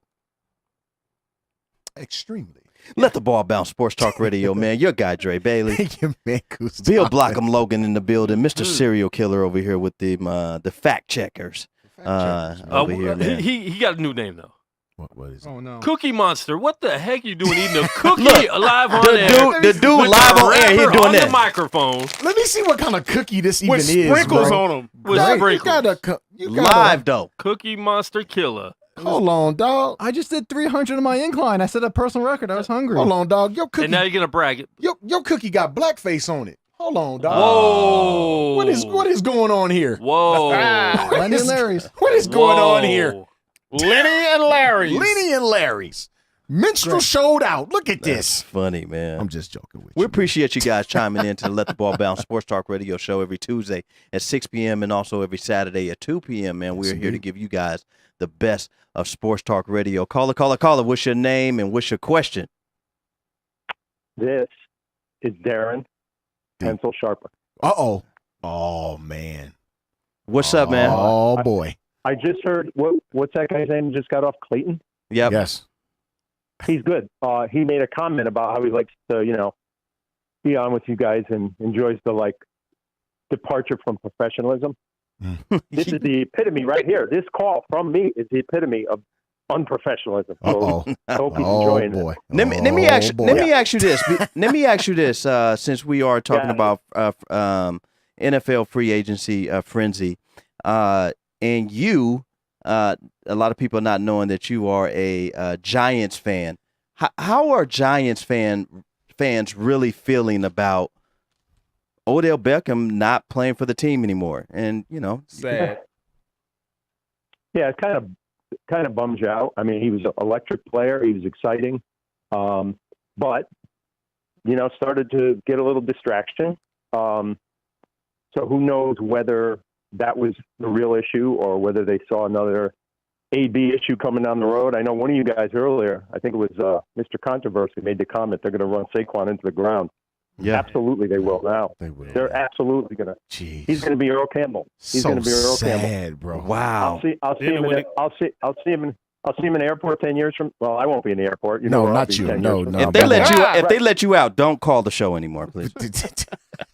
Extremely. Let the ball bounce. Sports Talk Radio, man. Your guy, Dre Bailey. Thank you, man. Goose Bill Thompson. Blockham Logan in the building. Mr. Serial Killer over here with the fact checkers. Over here, man. He got a new name though. What is it? Oh no. Cookie Monster. What the heck you doing eating a cookie alive on air? The dude with live the on air, he rapper doing on this. the microphone Let me see what kind of cookie this even With is, sprinkles bro. on them. with Right, sprinkles. You got Live, though. Cookie Monster Killer. Hold on, dog. I just did 300 on my incline. I set a personal record. I was hungry. Hold on, dog. Your cookie, And now you're gonna brag it. your cookie got blackface on it. Hold on, dog. Whoa. What is going on here? Whoa. Lenny and Larry's. What is going on here? Whoa. Lenny and Larry. Lenny and Larry's. Minstrel showed out. Look at That's this. funny, man. I'm just joking with We you. appreciate you guys chiming in to the Let the Ball Bounce Sports Talk Radio show every Tuesday at 6 p.m. and also every Saturday at 2 p.m., man. We're Yes, here to indeed. give you guys the best of Sports Talk Radio. Caller. What's your name and what's your question? This is Darren, pencil sharper. Uh-oh. Oh, man. What's up, man? Oh, boy. I just heard what's that guy's name? Just got off Clayton. Yep. Yes. He's good. He made a comment about how he likes to, be on with you guys and enjoys the departure from professionalism. This is the epitome right here. This call from me is the epitome of unprofessionalism. So Uh-oh. I hope he's Oh, enjoying it. boy. Let me ask you this. Let me ask you this. Since we are talking Yeah. about NFL free agency frenzy, and you, a lot of people not knowing that you are a Giants fan. How are Giants fans really feeling about Odell Beckham not playing for the team anymore? And Sad. Yeah, it kind of bums you out. I mean, he was an electric player. He was exciting, but started to get a little distraction. So who knows whether that was the real issue or whether they saw another AB issue coming down the road. I know one of you guys earlier, I think it was Mr. Controversy, made the comment they're going to run Saquon into the ground. yeah, Absolutely, they will now. They will. They're absolutely going to. Jeez. He's going to be Earl Campbell. He's so going to be Earl Campbell. sad, bro. wow. I'll see him. I'll see him. I'll see him in the airport 10 years from. Well, I won't be in the airport. No, where I'll not be you. 10 No, years from no. now. If they let you, Ah, if they right. let you out, don't call the show anymore, please.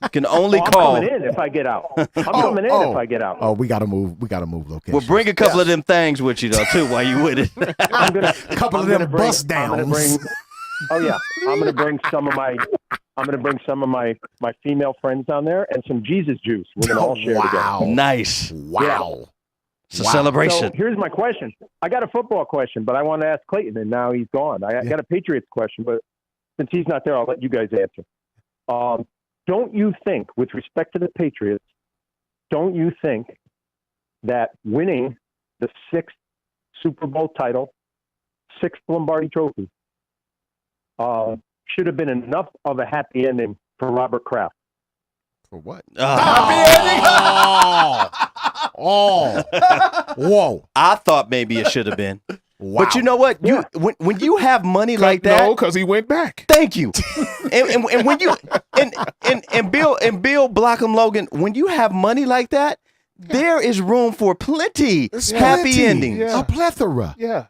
You can only I'm call. coming in if I get out. I'm coming in if I get out. Oh, we gotta move. We gotta move location. Well, bring a couple of them things with you though, too, while you with it. I'm gonna a couple I'm of them gonna bring- bust I'm gonna downs. bring- oh yeah, I'm gonna bring some of my female friends down there and some Jesus juice. We're gonna all share Wow. Nice. Wow. It's a Wow. celebration. So here's my question. I got a football question, but I want to ask Clayton, and now he's gone. I got a Patriots question, but since he's not there, I'll let you guys answer. Don't you think, with respect to the Patriots, don't you think that winning the 6th Super Bowl title, 6th Lombardi Trophy, should have been enough of a happy ending for Robert Kraft? For what? Oh. Oh. Whoa. I thought maybe it should have been. Wow. But you know what? You when you have money like that, No, because he went back. thank you. And when you and Bill Blockham Logan, when you have money like that, there is room for plenty It's happy plenty. endings. Yeah. A plethora. Yeah.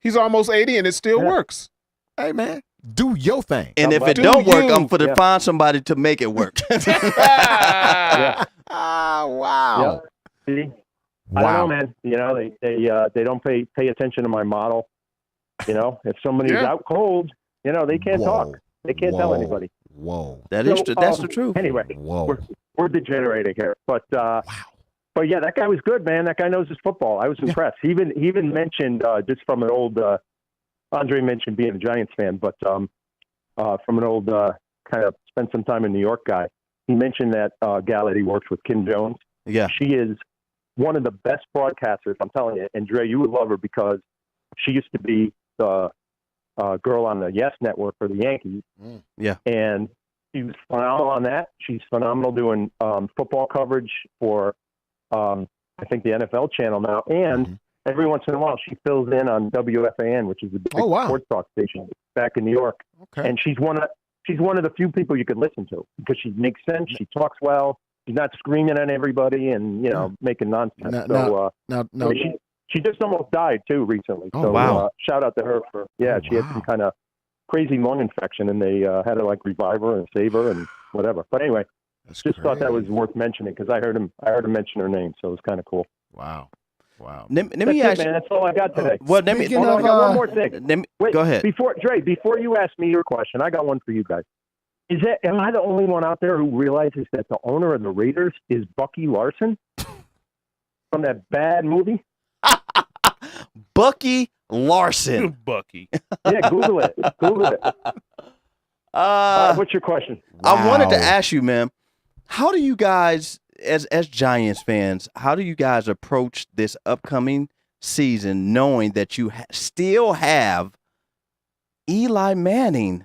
He's almost 80 and it still works. Hey, man. Do your thing. And if it Do don't work, you. I'm for to Yeah. find somebody to make it work. Yeah. Ah, wow. See? I don't know, man. They don't pay attention to my model. You know, if somebody's Yeah. out cold, you know, they can't Whoa. talk. They can't tell Whoa. anybody. Whoa. That is So, true. That's the truth. Anyway, Whoa. we're degenerating here, but Wow. but yeah, that guy was good, man. That guy knows his football. I was impressed. He even mentioned just from an old Andre mentioned being a Giants fan, but from an old kind of spent some time in New York guy. He mentioned that gal that he works with, Kim Jones. Yeah. She is one of the best broadcasters. I'm telling you, and Dre, you would love her because she used to be the girl on the Yes Network for the Yankees. Yeah. And she was phenomenal on that. She's phenomenal doing football coverage for, I think, the NFL channel now. And every once in a while, she fills in on WFAN, which is a big Oh, wow. sports talk station back in New York. Okay. And she's one of the few people you could listen to because she makes sense. She talks well. She's not screaming at everybody and making nonsense. Now- So Now, she just almost died too recently. Oh, So wow. shout out to her for she had some kind of crazy lung infection and they had to like revive her and save her and whatever. But anyway, that's just thought that was crazy. worth mentioning because I heard him mention her name, so it was kind of cool. Wow. Wow. Let That's me it, ask man. you. That's all I got today. Well, let me. Speaking Hold on, I of, got one more thing. Let me Wait, go ahead. Before you ask me your question, I got one for you guys. Am I the only one out there who realizes that the owner of the Raiders is Bucky Larson from that bad movie? Bucky Larson. Bucky. Yeah, Google it. Google it. All right, what's your question? I wanted to Wow. ask you, man, how do you guys, as Giants fans, how do you guys approach this upcoming season, knowing that you still have Eli Manning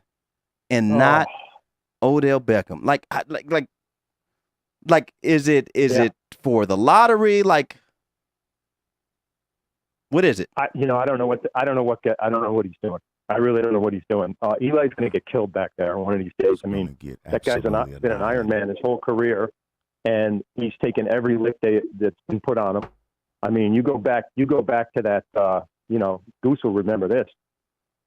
and not Odell Beckham? Like, is it Yeah. for the lottery? Like, what is it? I don't know what he's doing. I really don't know what he's doing. Eli's going to get killed back there one of these days. I mean, that guy's been an Iron Man his whole career, and he's taken every lick that's been put on him. I mean, you go back to that. Goose will remember this.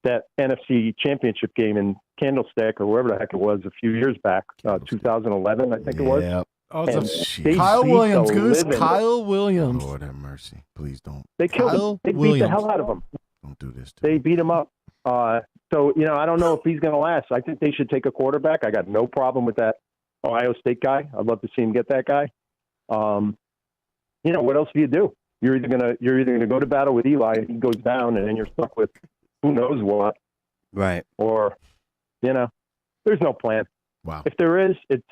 That NFC Championship game in Candlestick or wherever the heck it was a few years back, 2011, I think it was. Yeah. Oh, And it's they Kyle beat Williams, the Goose. living- Kyle Williams. Lord have mercy. Please don't They killed Kyle him. They beat the Williams. hell out of him. do this. To They me. beat him up. So I don't know if he's going to last. I think they should take a quarterback. I got no problem with that Ohio State guy. I'd love to see him get that guy. What else do you do? You're either gonna go to battle with Eli and he goes down, and then you're stuck with who knows what, Right. or there's no plan. Wow. If there is, it's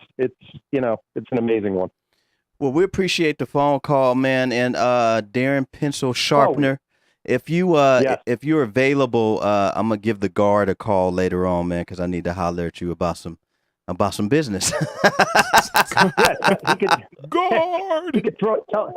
an amazing one. Well, we appreciate the phone call, man, and Darren Pencil Sharpener. If you're available, I'm gonna give the guard a call later on, man, because I need to holler at you about some business. He could Guard.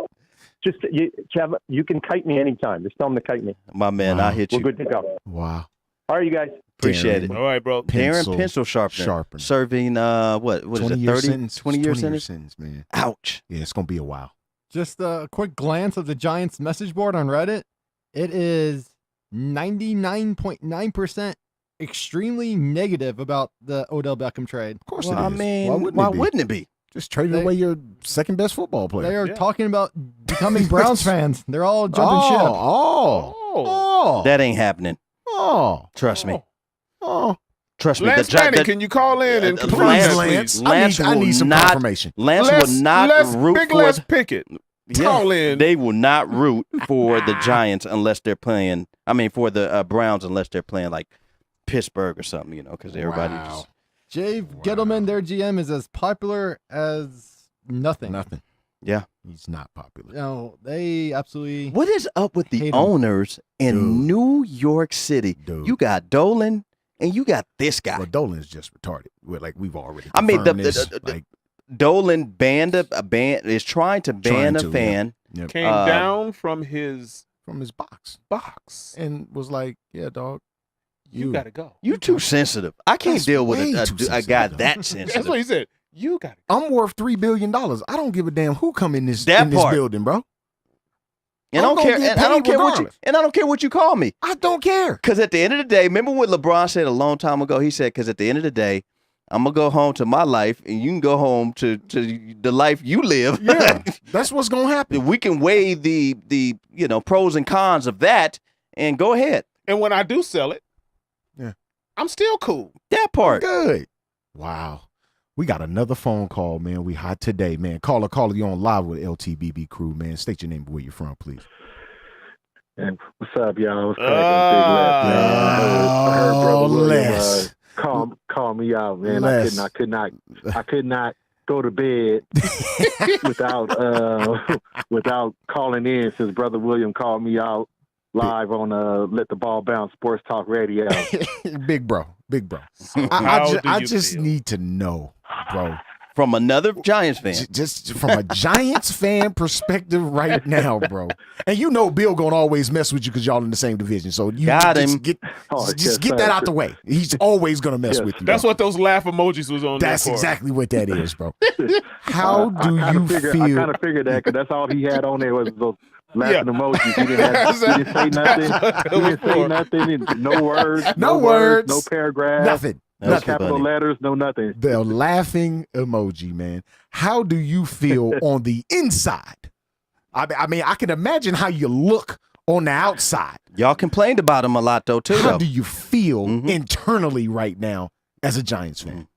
you can kite me anytime. Just tell him to kite me. My man, Wow. I hit We're you. good to go. Wow. All right, you guys. Appreciate it. Darren All right, bro. Darren Pencil Sharpener, serving what is it? 20-year 30, sentence. 20-year 20-year sentence. man. Ouch. Yeah, it's gonna be a while. Just a quick glance of the Giants message board on Reddit. It is 99.9% extremely negative about the Odell Beckham trade. Of course Well, it I is. mean, why why wouldn't it be? wouldn't it be? Just traded They- away your second best football player. They are Yeah. talking about becoming Browns fans. They're all jumping ship. Oh. That ain't happening. Oh. Trust me. Oh. Trust me. Lance Manning, can you call in and confirm Lance- that, Lance. please? Lance I need will some not- confirmation. Lance will not root Big for Les Pickett. Call in. They will not root for the Giants unless they're playing. I mean, for the Browns unless they're playing like Pittsburgh or something, because everybody Wow. just Jay Gettleman, their GM, is as popular as nothing. Nothing. Yeah. He's not popular. No, they absolutely. What is up with the Hate 'em. owners in Dude. New York City? Dude. You got Dolan and you got this guy. Well, Dolan's just retarded. Like we've already. I mean, confirmed this. Like, Dolan banned a ban is trying to ban Trying a to, fan. Yep. Came Um, down from his from his box box. and was like, "Yeah, dog, You got to go. You too sensitive. I can't That's deal with way a too guy sensitive, that That's sensitive. what he said. You got to I'm worth $3 billion. I don't give a damn who come in this That part. building, bro. And I I'm don't gonna care. get And I don't paid care what you. regardless. And I don't care what you call me. I don't care. Because at the end of the day, remember what LeBron said a long time ago? He said, "Because at the end of the day, I'm gonna go home to my life, and you can go home to the life you live. Yeah, that's what's gonna happen. We can weigh the pros and cons of that, and go ahead." And when I do sell it, Yeah. I'm still cool. That part. Good. Wow. We got another phone call, man. We hot today, man. Caller, you on live with LTBB crew, man. State your name and where you're from, please. And what's up, y'all? I was cracking Big Les, man. I heard Brother William Les. call me out, man. Les. I could not go to bed without calling in since Brother William called me out live on Let the Ball Bounce Sports Talk Radio. Big bro. So I just need to know, bro. From another Giants fan. Just from a Giants fan perspective right now, bro. And you know Bill gonna always mess with you because y'all in the same division. So you Got just him. get that out the way. He's always gonna mess with you. That's bro. what those laugh emojis was on. That's there for. exactly what that is, bro. How do I you feel? I kind of figured that because that's all he had on there was those laughing emojis. He didn't say nothing. He didn't say nothing. No words. No words. No paragraph. Nothing. No capital letters. No nothing. The laughing emoji, man. How do you feel on the inside? I mean, I can imagine how you look on the outside. Y'all complained about him a lot, though, too. How do you feel internally right now as a Giants fan?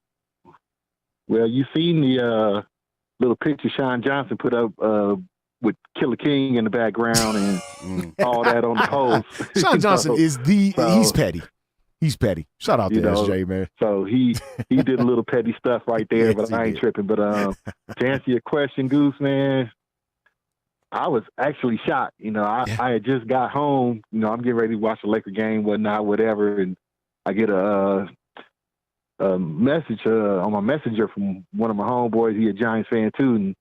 Well, you seen the little picture Sean Johnson put up with Killer King in the background and all that on the post. Sean Johnson is he's petty. He's petty. Shout out to You know, SJ, man. So he did a little petty stuff right there, Yes, but he I ain't did. tripping. But to answer your question, Goose, man, I was actually shocked. You know, I had just got home. You know, I'm getting ready to watch the Laker game, whatnot, whatever, and I get a message on my messenger from one of my homeboys. He a Giants fan too, and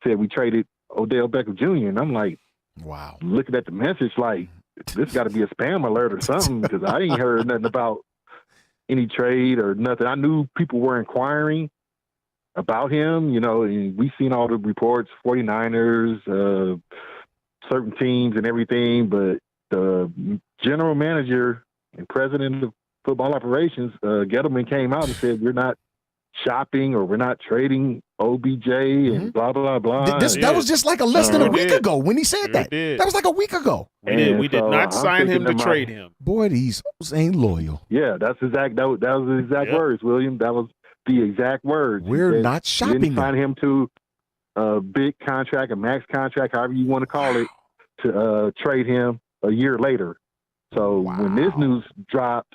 said we traded Odell Beckham Jr. And I'm like, wow, looking at the message like, this got to be a spam alert or something because I ain't heard nothing about any trade or nothing. I knew people were inquiring about him, you know, and we seen all the reports, 49ers, certain teams and everything, but the general manager and president of football operations, Gettleman, came out and said, we're not shopping or we're not trading OBJ and blah, blah, blah. That was just like less than a week ago when he said that. did. That was like a week ago. We did not sign him to trade him. Boy, these hoes ain't loyal. Yeah, that was the exact words, William. That was the exact words. He We're said, not shopping didn't him. sign him to a big contract, a max contract, however you want to call it, to trade him a year later. So when this news dropped,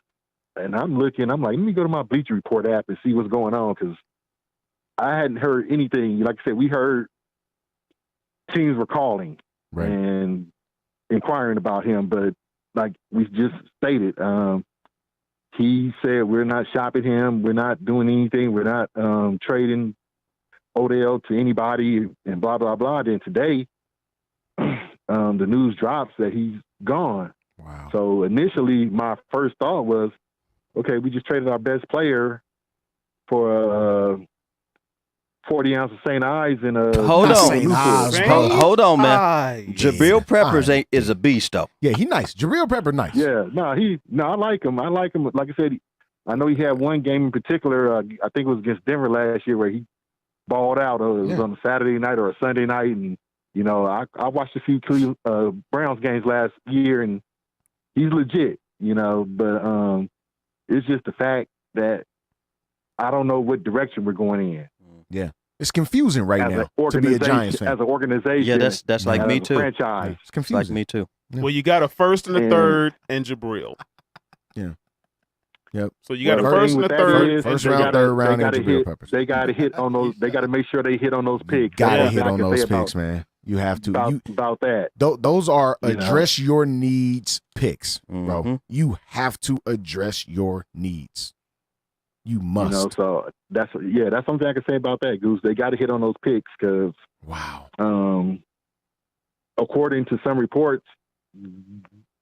and I'm like, let me go to my Bleacher Report app and see what's going on because I hadn't heard anything. Like I said, we heard teams were calling and inquiring about him, but like we just stated, he said we're not shopping him, we're not doing anything, we're not trading Odell to anybody, and blah blah blah. Then today, the news drops that he's gone. Wow. So initially, my first thought was, okay, we just traded our best player for 40 ounce of St. Ives and Hold on. Hold on, man. Jabril Peppers is a beast, though. Yeah, he nice. Jabril Pepper nice. Yeah, I like him. Like I said, I know he had one game in particular. I think it was against Denver last year where he balled out. It was on a Saturday night or a Sunday night, and you know, I watched a few Browns games last year, and he's legit. You know, but it's just the fact that I don't know what direction we're going in. Yeah, it's confusing right now to be a Giants fan. As an organization, Yeah, that's like me too. Franchise. It's confusing. Like me too. Yeah. Well, you got a first and a third and Jabril. Yeah. Yep. So you got a Well, first the and a thing with third. that is First they round, gotta- third round, they and gotta Jabril hit- Peppers. They got to hit on those. They got to make sure they hit on those picks. Gotta That's hit all I on can those say picks, man. You have to. about that. Those are You know? address your needs picks, bro. Mhm. You have to address your needs. You must. You know, so that's something I can say about that, Goose. They got to hit on those picks because, wow. According to some reports,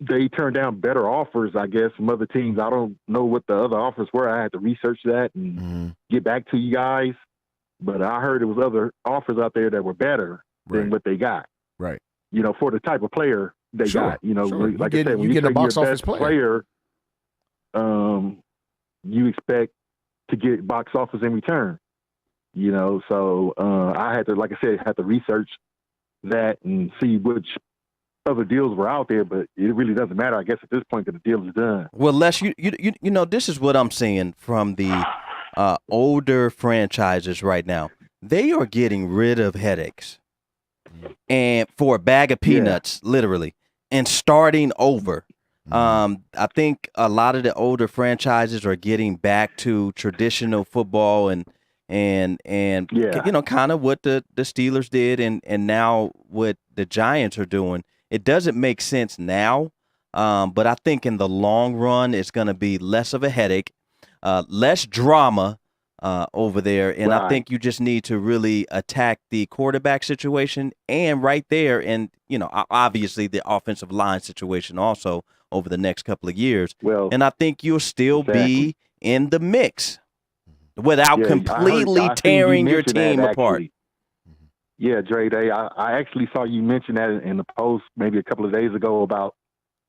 they turned down better offers, I guess, from other teams. I don't know what the other offers were. I had to research that and get back to you guys. But I heard there was other offers out there that were better than what they got. Right. You know, for the type of player they Sure, got. You know, sure. like You I get- said, when you you get a take box your office best player, you expect to get box office in return. You know, so I had to, like I said, had to research that and see which other deals were out there, but it really doesn't matter, I guess, at this point that the deal is done. Well, Les, you know, this is what I'm seeing from the older franchises right now. They are getting rid of headaches and for a bag of peanuts, literally, and starting over. I think a lot of the older franchises are getting back to traditional football and you know, kind of what the Steelers did and now what the Giants are doing. It doesn't make sense now, but I think in the long run it's going to be less of a headache, less drama over there, and I think you just need to really attack the quarterback situation and right there, and you know, obviously the offensive line situation also over the next couple of years. Well, and I think you'll still be in the mix without completely tearing your team apart. Yeah, Dre Day, I actually saw you mention that in the post maybe a couple of days ago about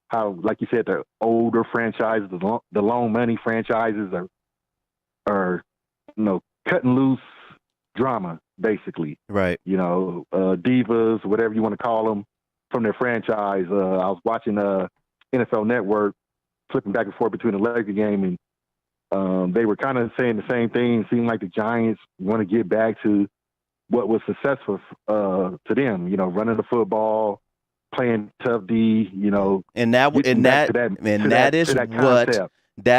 how, like you said, the older franchises, the loan money franchises are you know, cutting loose drama, basically. Right. You know, divas, whatever you want to call them, from their franchise. I was watching NFL Network, flipping back and forth between the Laker game, and they were kind of saying the same thing. It seemed like the Giants want to get back to what was successful to them, you know, running the football, playing tough D, you know. And that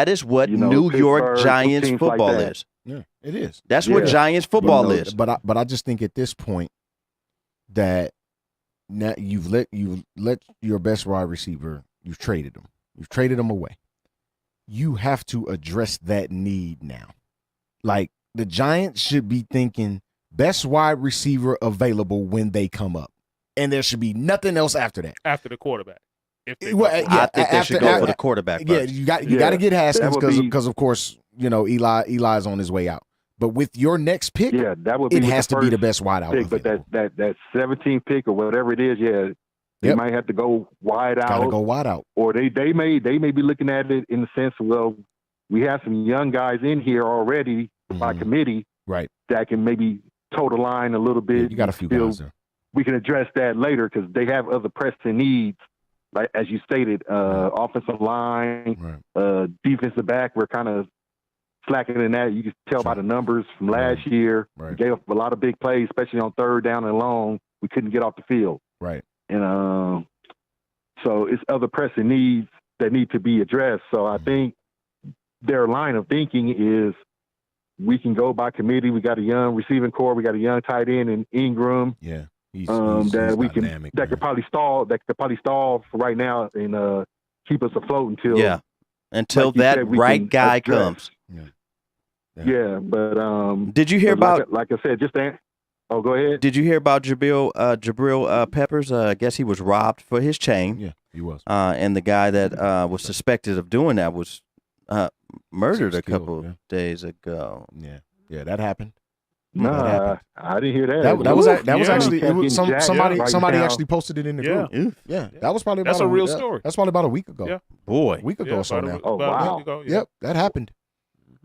is what you know, New York Pittsburgh, teams teams football like that. is. Yeah, it is. That's what Giants football is. But I just think at this point that now you've let your best wide receiver, you've traded him away. You have to address that need now. Like, the Giants should be thinking best wide receiver available when they come up, and there should be nothing else after that. After the quarterback. I think they should go for the quarterback first. Yeah, you got to get Haskins because of course, you know, Eli's on his way out. But with your next pick, that would be it has to be the best wide out. Pick, but that 17th pick or whatever it is, they might have to go wide out. Gotta go wide out. Or they may be looking at it in the sense of, well, we have some young guys in here already by committee, right? That can maybe toe the line a little bit. You got a few guys there. We can address that later because they have other pressing needs. Like, as you stated, offensive line, defensive back, we're kind of slacking in that. You can tell by the numbers from last year. We gave up a lot of big plays, especially on third down and long. We couldn't get off the field. Right. And so it's other pressing needs that need to be addressed. So I think their line of thinking is we can go by committee. We got a young receiving core. We got a young tight end in Ingram. Yeah. He's that dynamic, could probably stall for right now and keep us afloat until that right guy comes. Yeah, but did you hear about? Like I said, oh, go ahead. Did you hear about Jabril Peppers? I guess he was robbed for his chain. Yeah, he was. And the guy that was suspected of doing that was murdered a couple days ago. Yeah, that happened. No, I didn't hear that. That was actually somebody actually posted it in the group. Yeah, that was probably that's a real story. That's probably about a week ago. Yeah. Boy, a week ago or so now. Oh wow. Yep, that happened.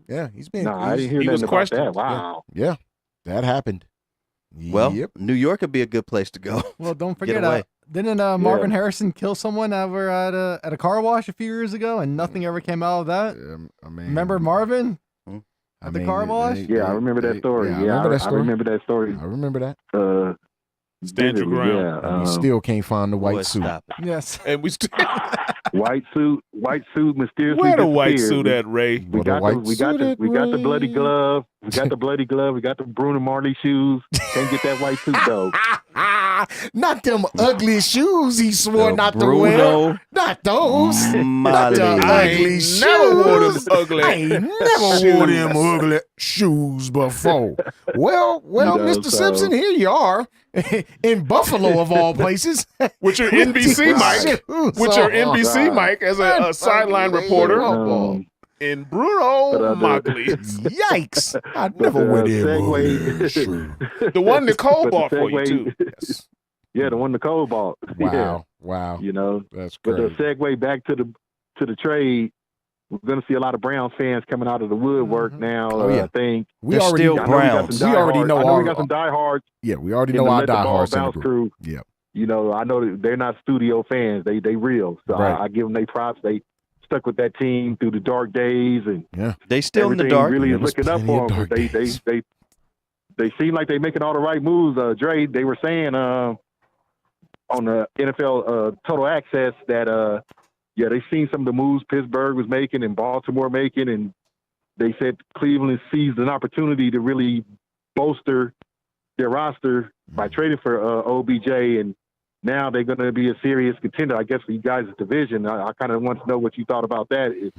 Yeah, he's been. No, I didn't hear nothing about that. Wow. Yeah, that happened. Well, New York would be a good place to go. Well, don't forget, didn't Marvin Harrison kill someone over at a car wash a few years ago, and nothing ever came out of that? Remember Marvin? At the car wash? Yeah, I remember that story. I remember that story. I remember that. Stand your ground. And we still can't find the white suit. Yes. And we still white suit mysteriously. Where the white suit at, Ray? We got the bloody glove. We got the bloody glove. We got the Bruno Marley shoes. Can't get that white suit though. Not them ugly shoes he swore not to wear. Not those. Not the ugly shoes. Never wore them ugly. I ain't never wore them ugly shoes before. Well, Mr. Simpson, here you are in Buffalo of all places, with your NBC mic, as a sideline reporter. In Bruno Marley. Yikes! I'd never wear them. The one Nicole bought for you too. Yes. Yeah, the one Nicole bought. Wow. You know, that's crazy. But the segue back to the trade, we're going to see a lot of Browns fans coming out of the woodwork now. I think we already know we got some diehards. Yeah, we already know our diehards in the in the group. crew. Yeah. you know, I know that they're not studio fans. They real. So Right. I give them their props. They stuck with that team through the dark days, and They still in the everything dark. really Yeah, is there's looking up plenty of for them. dark days. They seem like they're making all the right moves. Dre, they were saying on the NFL Total Access that they seen some of the moves Pittsburgh was making and Baltimore making, and they said Cleveland seized an opportunity to really bolster their roster by trading for OBJ, and now they're going to be a serious contender, I guess, for you guys' division. I kind of want to know what you thought about that,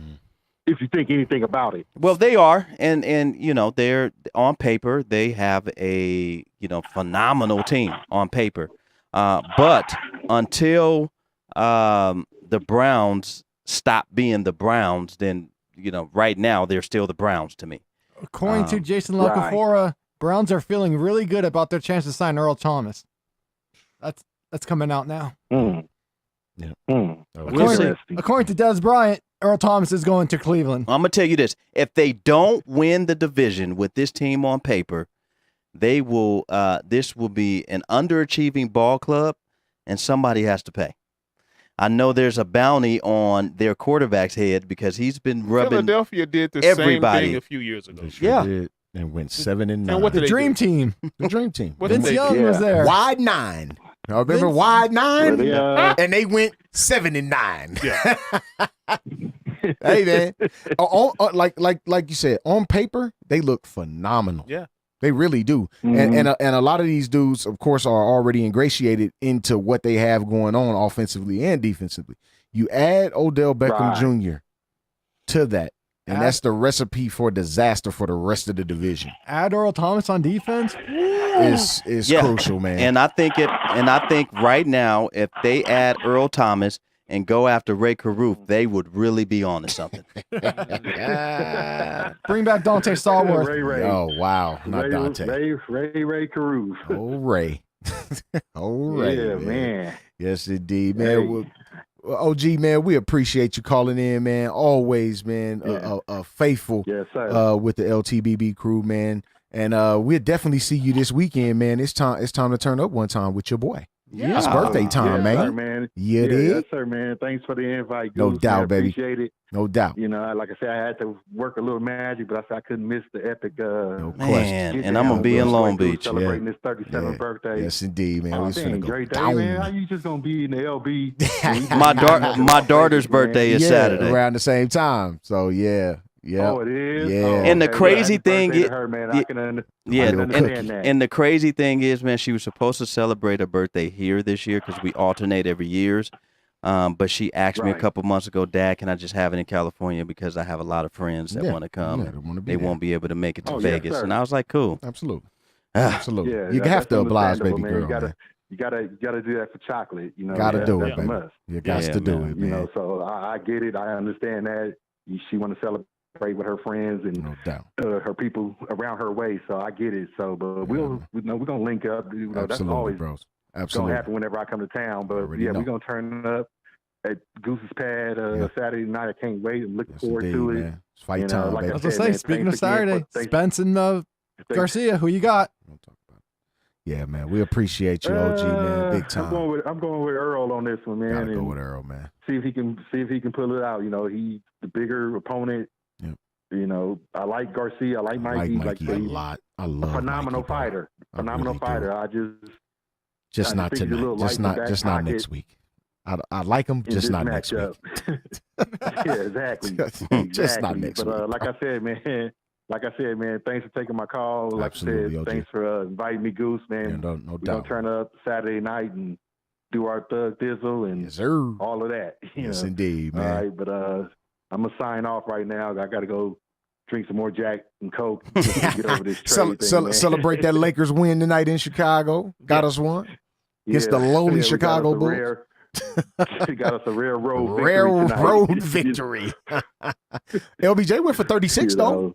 if you think anything about it. Well, they are, and you know, they're on paper. They have a phenomenal team on paper, but until the Browns stop being the Browns, then right now they're still the Browns to me. According to Jason Locafora, Browns are feeling really good about their chance to sign Earl Thomas. That's coming out now. According to Des Bryant, Earl Thomas is going to Cleveland. I'm gonna tell you this: if they don't win the division with this team on paper, they will. This will be an underachieving ball club, and somebody has to pay. I know there's a bounty on their quarterback's head because he's been rubbing. Philadelphia did the everybody. same thing a few years ago. Did, and went 7-9. And what did The they Dream do? Team. The Dream Team. What did Vince they Young do? was there. Wide 9. I remember Wide 9, Well, and they went 7-9. Yeah. Hey man, like you said, on paper they look phenomenal. Yeah. They really do. And a lot of these dudes, of course, are already ingratiated into what they have going on offensively and defensively. You add Odell Beckham Jr. to that, and that's the recipe for disaster for the rest of the division. Add Earl Thomas on defense. Is crucial, man. And I think right now, if they add Earl Thomas and go after Ray Caruth, they would really be on to something. Bring back Dante Stallworth. Ray. Oh wow, not Dante. Ray Caruth. Oh Ray. Oh Ray. Yeah, man. Yes, indeed, man. Well, OG, man, we appreciate you calling in, man. Always, man, a faithful Yes, sir. with the LTBB crew, man. And we'll definitely see you this weekend, man. It's time to turn up one time with your boy. Yeah. It's birthday time, Yes, man. sir, man. Yeah, Yes, sir, man. Thanks for the invite. No Goose, doubt, man. baby. Appreciate it. No doubt. You know, like I said, I had to work a little magic, but I said I couldn't miss the epic. Man, get and I'm down gonna be in with Long Goose Beach. celebrating his 37th birthday. Yes, indeed, man. Oh, We're dang, finna go great day, down. man. How you just gonna be in the LB? My daughter's birthday is Saturday. around the same time. So yeah. Oh, it is. Yeah. Oh, And the okay. crazy Happy thing birthday is, to her, man. I can understand that. and the crazy thing is, man, she was supposed to celebrate her birthday here this year because we alternate every years. But she asked me a couple months ago, Dad, can I just have it in California because I have a lot of friends that want to come. Yeah, they wanna be they there. won't be able to make it to Oh, yes, Vegas, sir. and I was like, cool. Absolutely. Ah. Absolutely. Yeah, you have to that's oblige, understandable, baby man. girl. You gotta do that for chocolate. You know, Gotta do that's it, a baby. must. You got to do it, man. You know, so I get it. I understand that. She want to celebrate with her friends and no doubt. her people around her way. So I get it. So, but we're gonna link up. You know, that's Absolutely, always bros. gonna Absolutely. happen whenever I come to town. But Already yeah, know. we're gonna turn up at Goose's Pad Saturday night. I can't wait. I'm looking forward indeed, to it. man. It's fight You know, time, like baby. I was I gonna said, say, man, speaking of thanks again Saturday, for- Spence and Garcia, who you got? Yeah, man. We appreciate you, OG, man. Big time. I'm going with Earl on this one, man. Gotta go and with Earl, man. see if he can pull it out. You know, he's the bigger opponent. Yep. You know, I like Garcia. I like I like Mikey. Mikey a lot. I love a phenomenal Mikey, bro. fighter. I Phenomenal really do. fighter. I Just I not think he's a little tonight. Just light in not. the Just back not next pocket week. I like him. in Just this not next week. matchup. Yeah, exactly. Just not Exactly. next But week. like I said, man, thanks for taking my call. Like Absolutely, I said, OG. thanks for inviting me, Goose, man. Yeah, no We're gonna doubt. turn up Saturday night and do our Thug Dizzle and Yes, sir. all of that. you Yes, know. indeed, All man. right, but I'm gonna sign off right now. I got to go drink some more Jack and Coke just to get over this trade thing, man. Celebrate that Lakers win tonight in Chicago. Got us one. Against the lowly we Chicago got us a Bulls. we got us a rare road victory Rare tonight. road victory. LBJ went for 36 You though. know.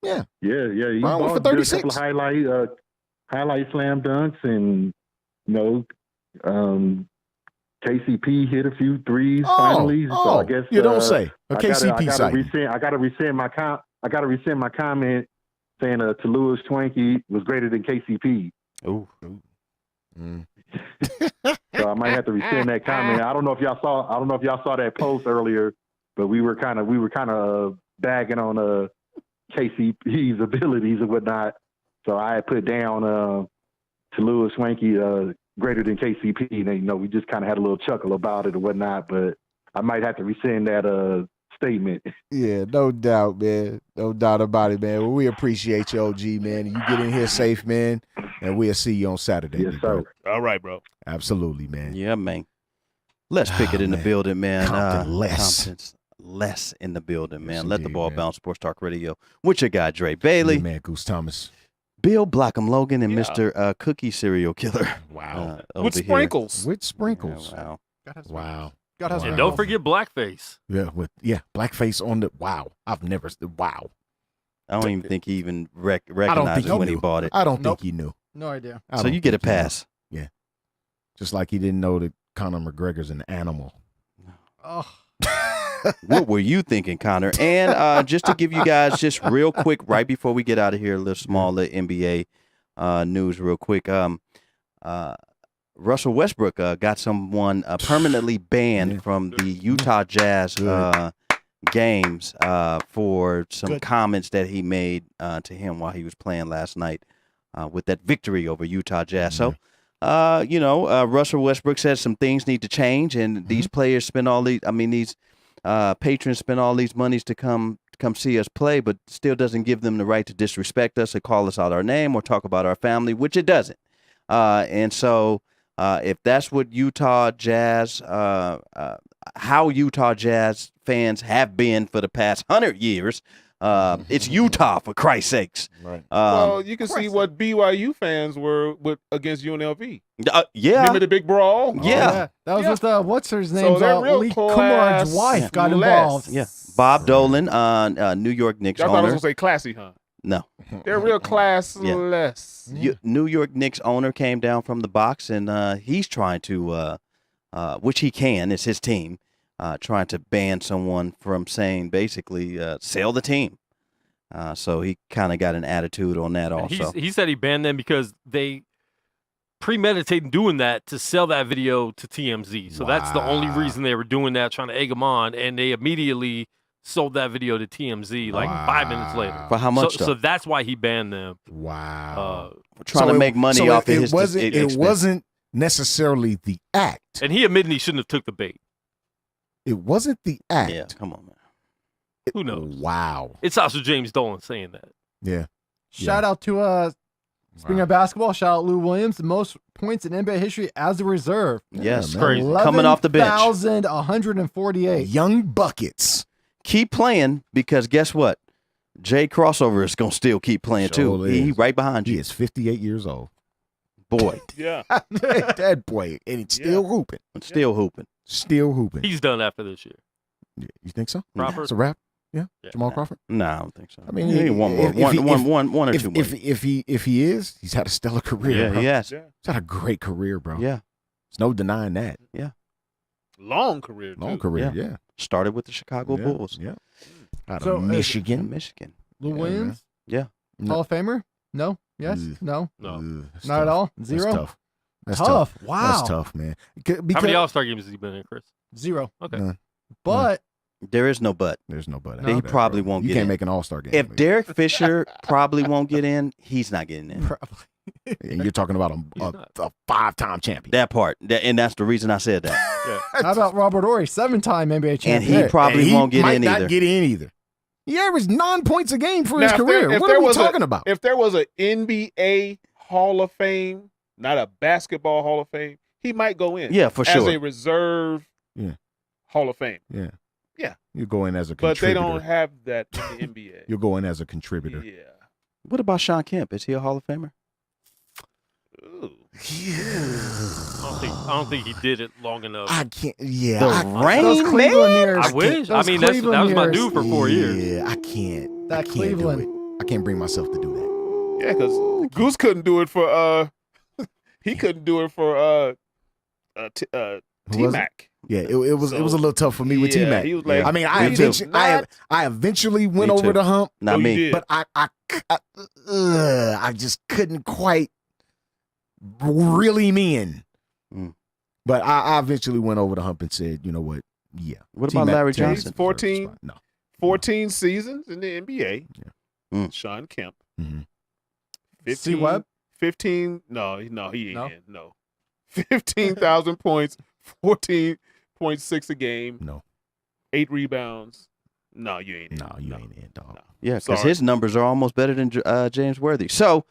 Yeah. Yeah. He Brown went for did a 36. couple of highlight slam dunks, and KCP hit a few threes finally. So I guess you don't say. A I KCP gotta site. I gotta rescind my comment saying Tulua's Twanky was greater than KCP. Ooh. So I might have to rescind that comment. I don't know if y'all saw that post earlier, but we were kind of bagging on KCP's abilities and whatnot. So I had put down to Louis Swanky greater than KCP. And, we just kind of had a little chuckle about it and whatnot. But I might have to rescind that statement. Yeah, no doubt, man. No doubt about it, man. Well, we appreciate you, OG, man. You get in here safe, man, and we'll see you on Saturday. Yes, sir. All right, bro. Absolutely, man. Yeah, man. Les Pickett in the man. building, man. Compton Les. Compton's Les in the building, man. Yes, Let the indeed, ball man. bounce. Sports Talk Radio. With your guy, Dre Bailey, Yeah, man, Goose Thomas. Bill Blackham Logan, and Yeah. Mr. Cookie Serial Killer. Wow. Over With here. sprinkles. With sprinkles. Yeah, wow. Wow. God has And Wow. don't forget blackface. Yeah, blackface on the wow. Wow. I don't even think he even I don't recognized think it he when he knew. bought it. I don't Nope. think he knew. No idea. I So don't you get a think he knew. pass. Yeah. Just like he didn't know that Conor McGregor's an animal. Oh, What were you thinking, Connor? And just to give you guys just real quick, right before we get out of here, a little small little NBA news real quick. Russell Westbrook got someone permanently banned from the Utah Jazz games for some comments that he made to him while he was playing last night with that victory over Utah Jazz. So, Russell Westbrook says some things need to change, and these players spend all these. I mean, these patrons spend all these monies to come see us play, but still doesn't give them the right to disrespect us or call us out our name or talk about our family, which it doesn't. And so, if that's what Utah Jazz, how Utah Jazz fans have been for the past 100 years, it's Utah, for Christ's sakes. Right. Well, you can see what BYU fans were against UNLV. Yeah. Remember the big brawl? Yeah. That was Yeah. with what's her So name's they're real Lee Kumar's wife got class-less. involved. Yeah. Bob Dolan, New York Knicks I thought I was owner. going to say classy, huh? No. They're real classless. New York Knicks owner came down from the box, and he's trying to, which he can, it's his team, trying to ban someone from saying basically sell the team. So he kind of got an attitude on that And also. he said he banned them because they premeditated doing that to sell that video to TMZ. So that's the only reason they were doing that, trying to egg them on, and they immediately sold that video to TMZ like 5 minutes later. For how much, So though? that's why he banned them. Wow. Trying to make money off of his It expense. wasn't necessarily the act. And he admitted he shouldn't have took the bait. It wasn't the act. Yeah, come on, man. Who knows? Wow. It's also James Dolan saying that. Yeah. Shout out to speaking of basketball, shout out Lou Williams, the most points in NBA history as a reserve. Yes, man. crazy. Coming off the bench. 11,148. Young buckets. Keep playing, because guess what? Jay Crossover is going to still keep playing too. Sure He is. right behind He you. is 58 years old. Boy, Yeah. That boy. And he's still hooping. still hooping. Still hooping. He's done after this year. You think so? Crawford? It's a wrap? Yeah. Yeah. Jamal Crawford? No, I don't think so. I mean, he one more, one or two more. If he is, he's had a stellar career. Yeah, bro. he has. Yeah. He's had a great career, bro. Yeah, There's no denying that. Long career, too. Long career, yeah. started with the Chicago Yeah, Bulls. Yeah. Out So, of In Michigan. Michigan. Lou Yeah, Williams? Yeah. Hall of Famer? No? Yes? Ugh. No? No. Ugh, that's Not at tough. all? That's Zero? tough. That's Tough. tough. Wow. That's tough, man. How Because many All-Star games has he been in, Chris? Zero. Okay. None. But There is no but. There's no but. No. He after that, probably bro. won't You get can't in. make an all-star game. If Derek Fisher probably won't get in, he's not getting in. probably. and you're talking about a five-time champion. That part, and that's the reason I said that. How about Robert Ory, 7-time NBA And champion? he probably won't get might in not either. get in either. He averaged 9 points a game for Now, his if career. there- if What there are we was talking about? If there was an NBA Hall of Fame, not a basketball Hall of Fame, he might go in. Yeah, for As sure. a reserve Yeah. Hall of Fame. Yeah. Yeah. You go in as a But contributor. they don't have that in the NBA. You'll go in as a contributor. Yeah. What about Sean Kemp? Is he a Hall of Famer? Ooh. I don't think he did it long enough. I can't. Yeah. The I, Those Rain Cleveland Man? years. I wish. I Those mean, that Cleveland was my years. dude for 4 years. Yeah, I can't. That I can't Cleveland. do it. I can't bring myself to do that. Yeah, because Goose couldn't do it for he couldn't do it for Who T was it? Mac. Yeah, it was a little tough for me with Yeah, T Mac. he was like, I mean, Me too. I eventually went Me over too. the hump, Not Oh, you me. did. but I just couldn't quite reel him in. But I eventually went over the hump and said, you know what? Yeah. What about Larry T-Mac Johnson? deserves a 14? spot. No. 14 seasons in the NBA. Mm. Sean Kemp. Mm-hmm. 15, C. Webb? 15. No, he ain't No? in. No. 15,000 points, 14.6 a game. No. 8 rebounds. No, you ain't in. No, you ain't in, dog. No. Yeah, because Sorry. his numbers are almost better than James Worthy. So,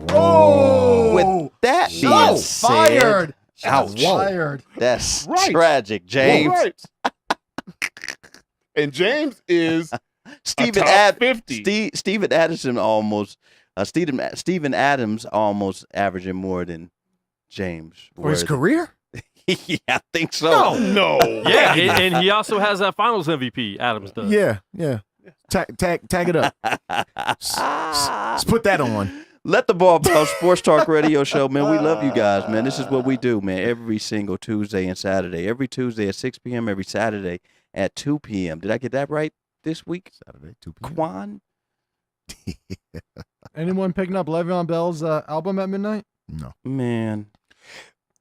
Oh, with that being No, said, Fired. ouch. Fired. That's Right. tragic, James. Right. And James is Steven top 50. Steven Adams almost Steven Adams almost averaging more than James For his Worthy. career? Yeah, I think so. No. Yeah, and he also has that Finals MVP. Adams does. Yeah. Tag it up. Let's put that on. Let the Ball Bounce Sports Talk Radio Show, man. We love you guys, man. This is what we do, man. Every single Tuesday and Saturday. Every Tuesday at 6 p.m. Every Saturday at 2 p.m. Did I get that right this week? Saturday, 2 p.m. Quan? Anyone picking up Le'Veon Bell's album at midnight? No. Man.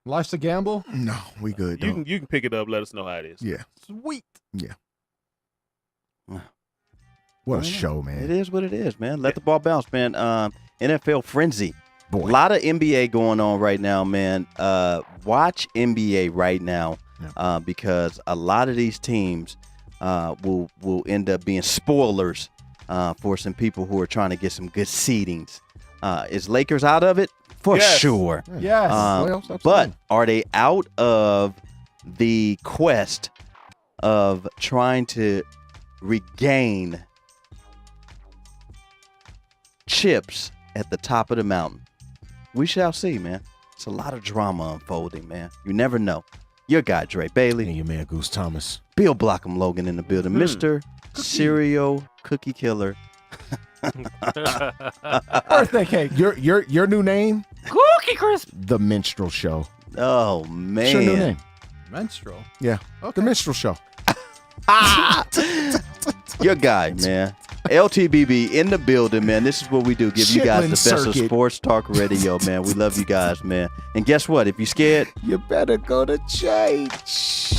Life's a Gamble? No, we good. You dog. can pick it up. Let us know how it is. Yeah. Sweet. What a show, man. It is what it is, man. Let the ball bounce, man. NFL frenzy. Boy. A lot of NBA going on right now, man. Watch NBA right now because a lot of these teams will end up being spoilers for some people who are trying to get some good seedings. Is Lakers out of it? For Yes. sure. Yes. But are they out of the quest of trying to regain chips at the top of the mountain? We shall see, man. It's a lot of drama unfolding, man. You never know. Your guy, Dre Bailey. And your man, Goose Thomas. Bill Blockham Logan in the building. Mr. Cereal Cookie Killer. Birthday cake. Your new name? Cookie Crisp. The Minstrel Show. Oh, man. It's your new name. Menstrual. Yeah. The Minstrel Show. Your guy, man. LTBB in the building, man. This is what we do. Give you guys the best of Circuit. sports talk radio, man. We love you guys, man. And guess what? If you're scared, You better go to church.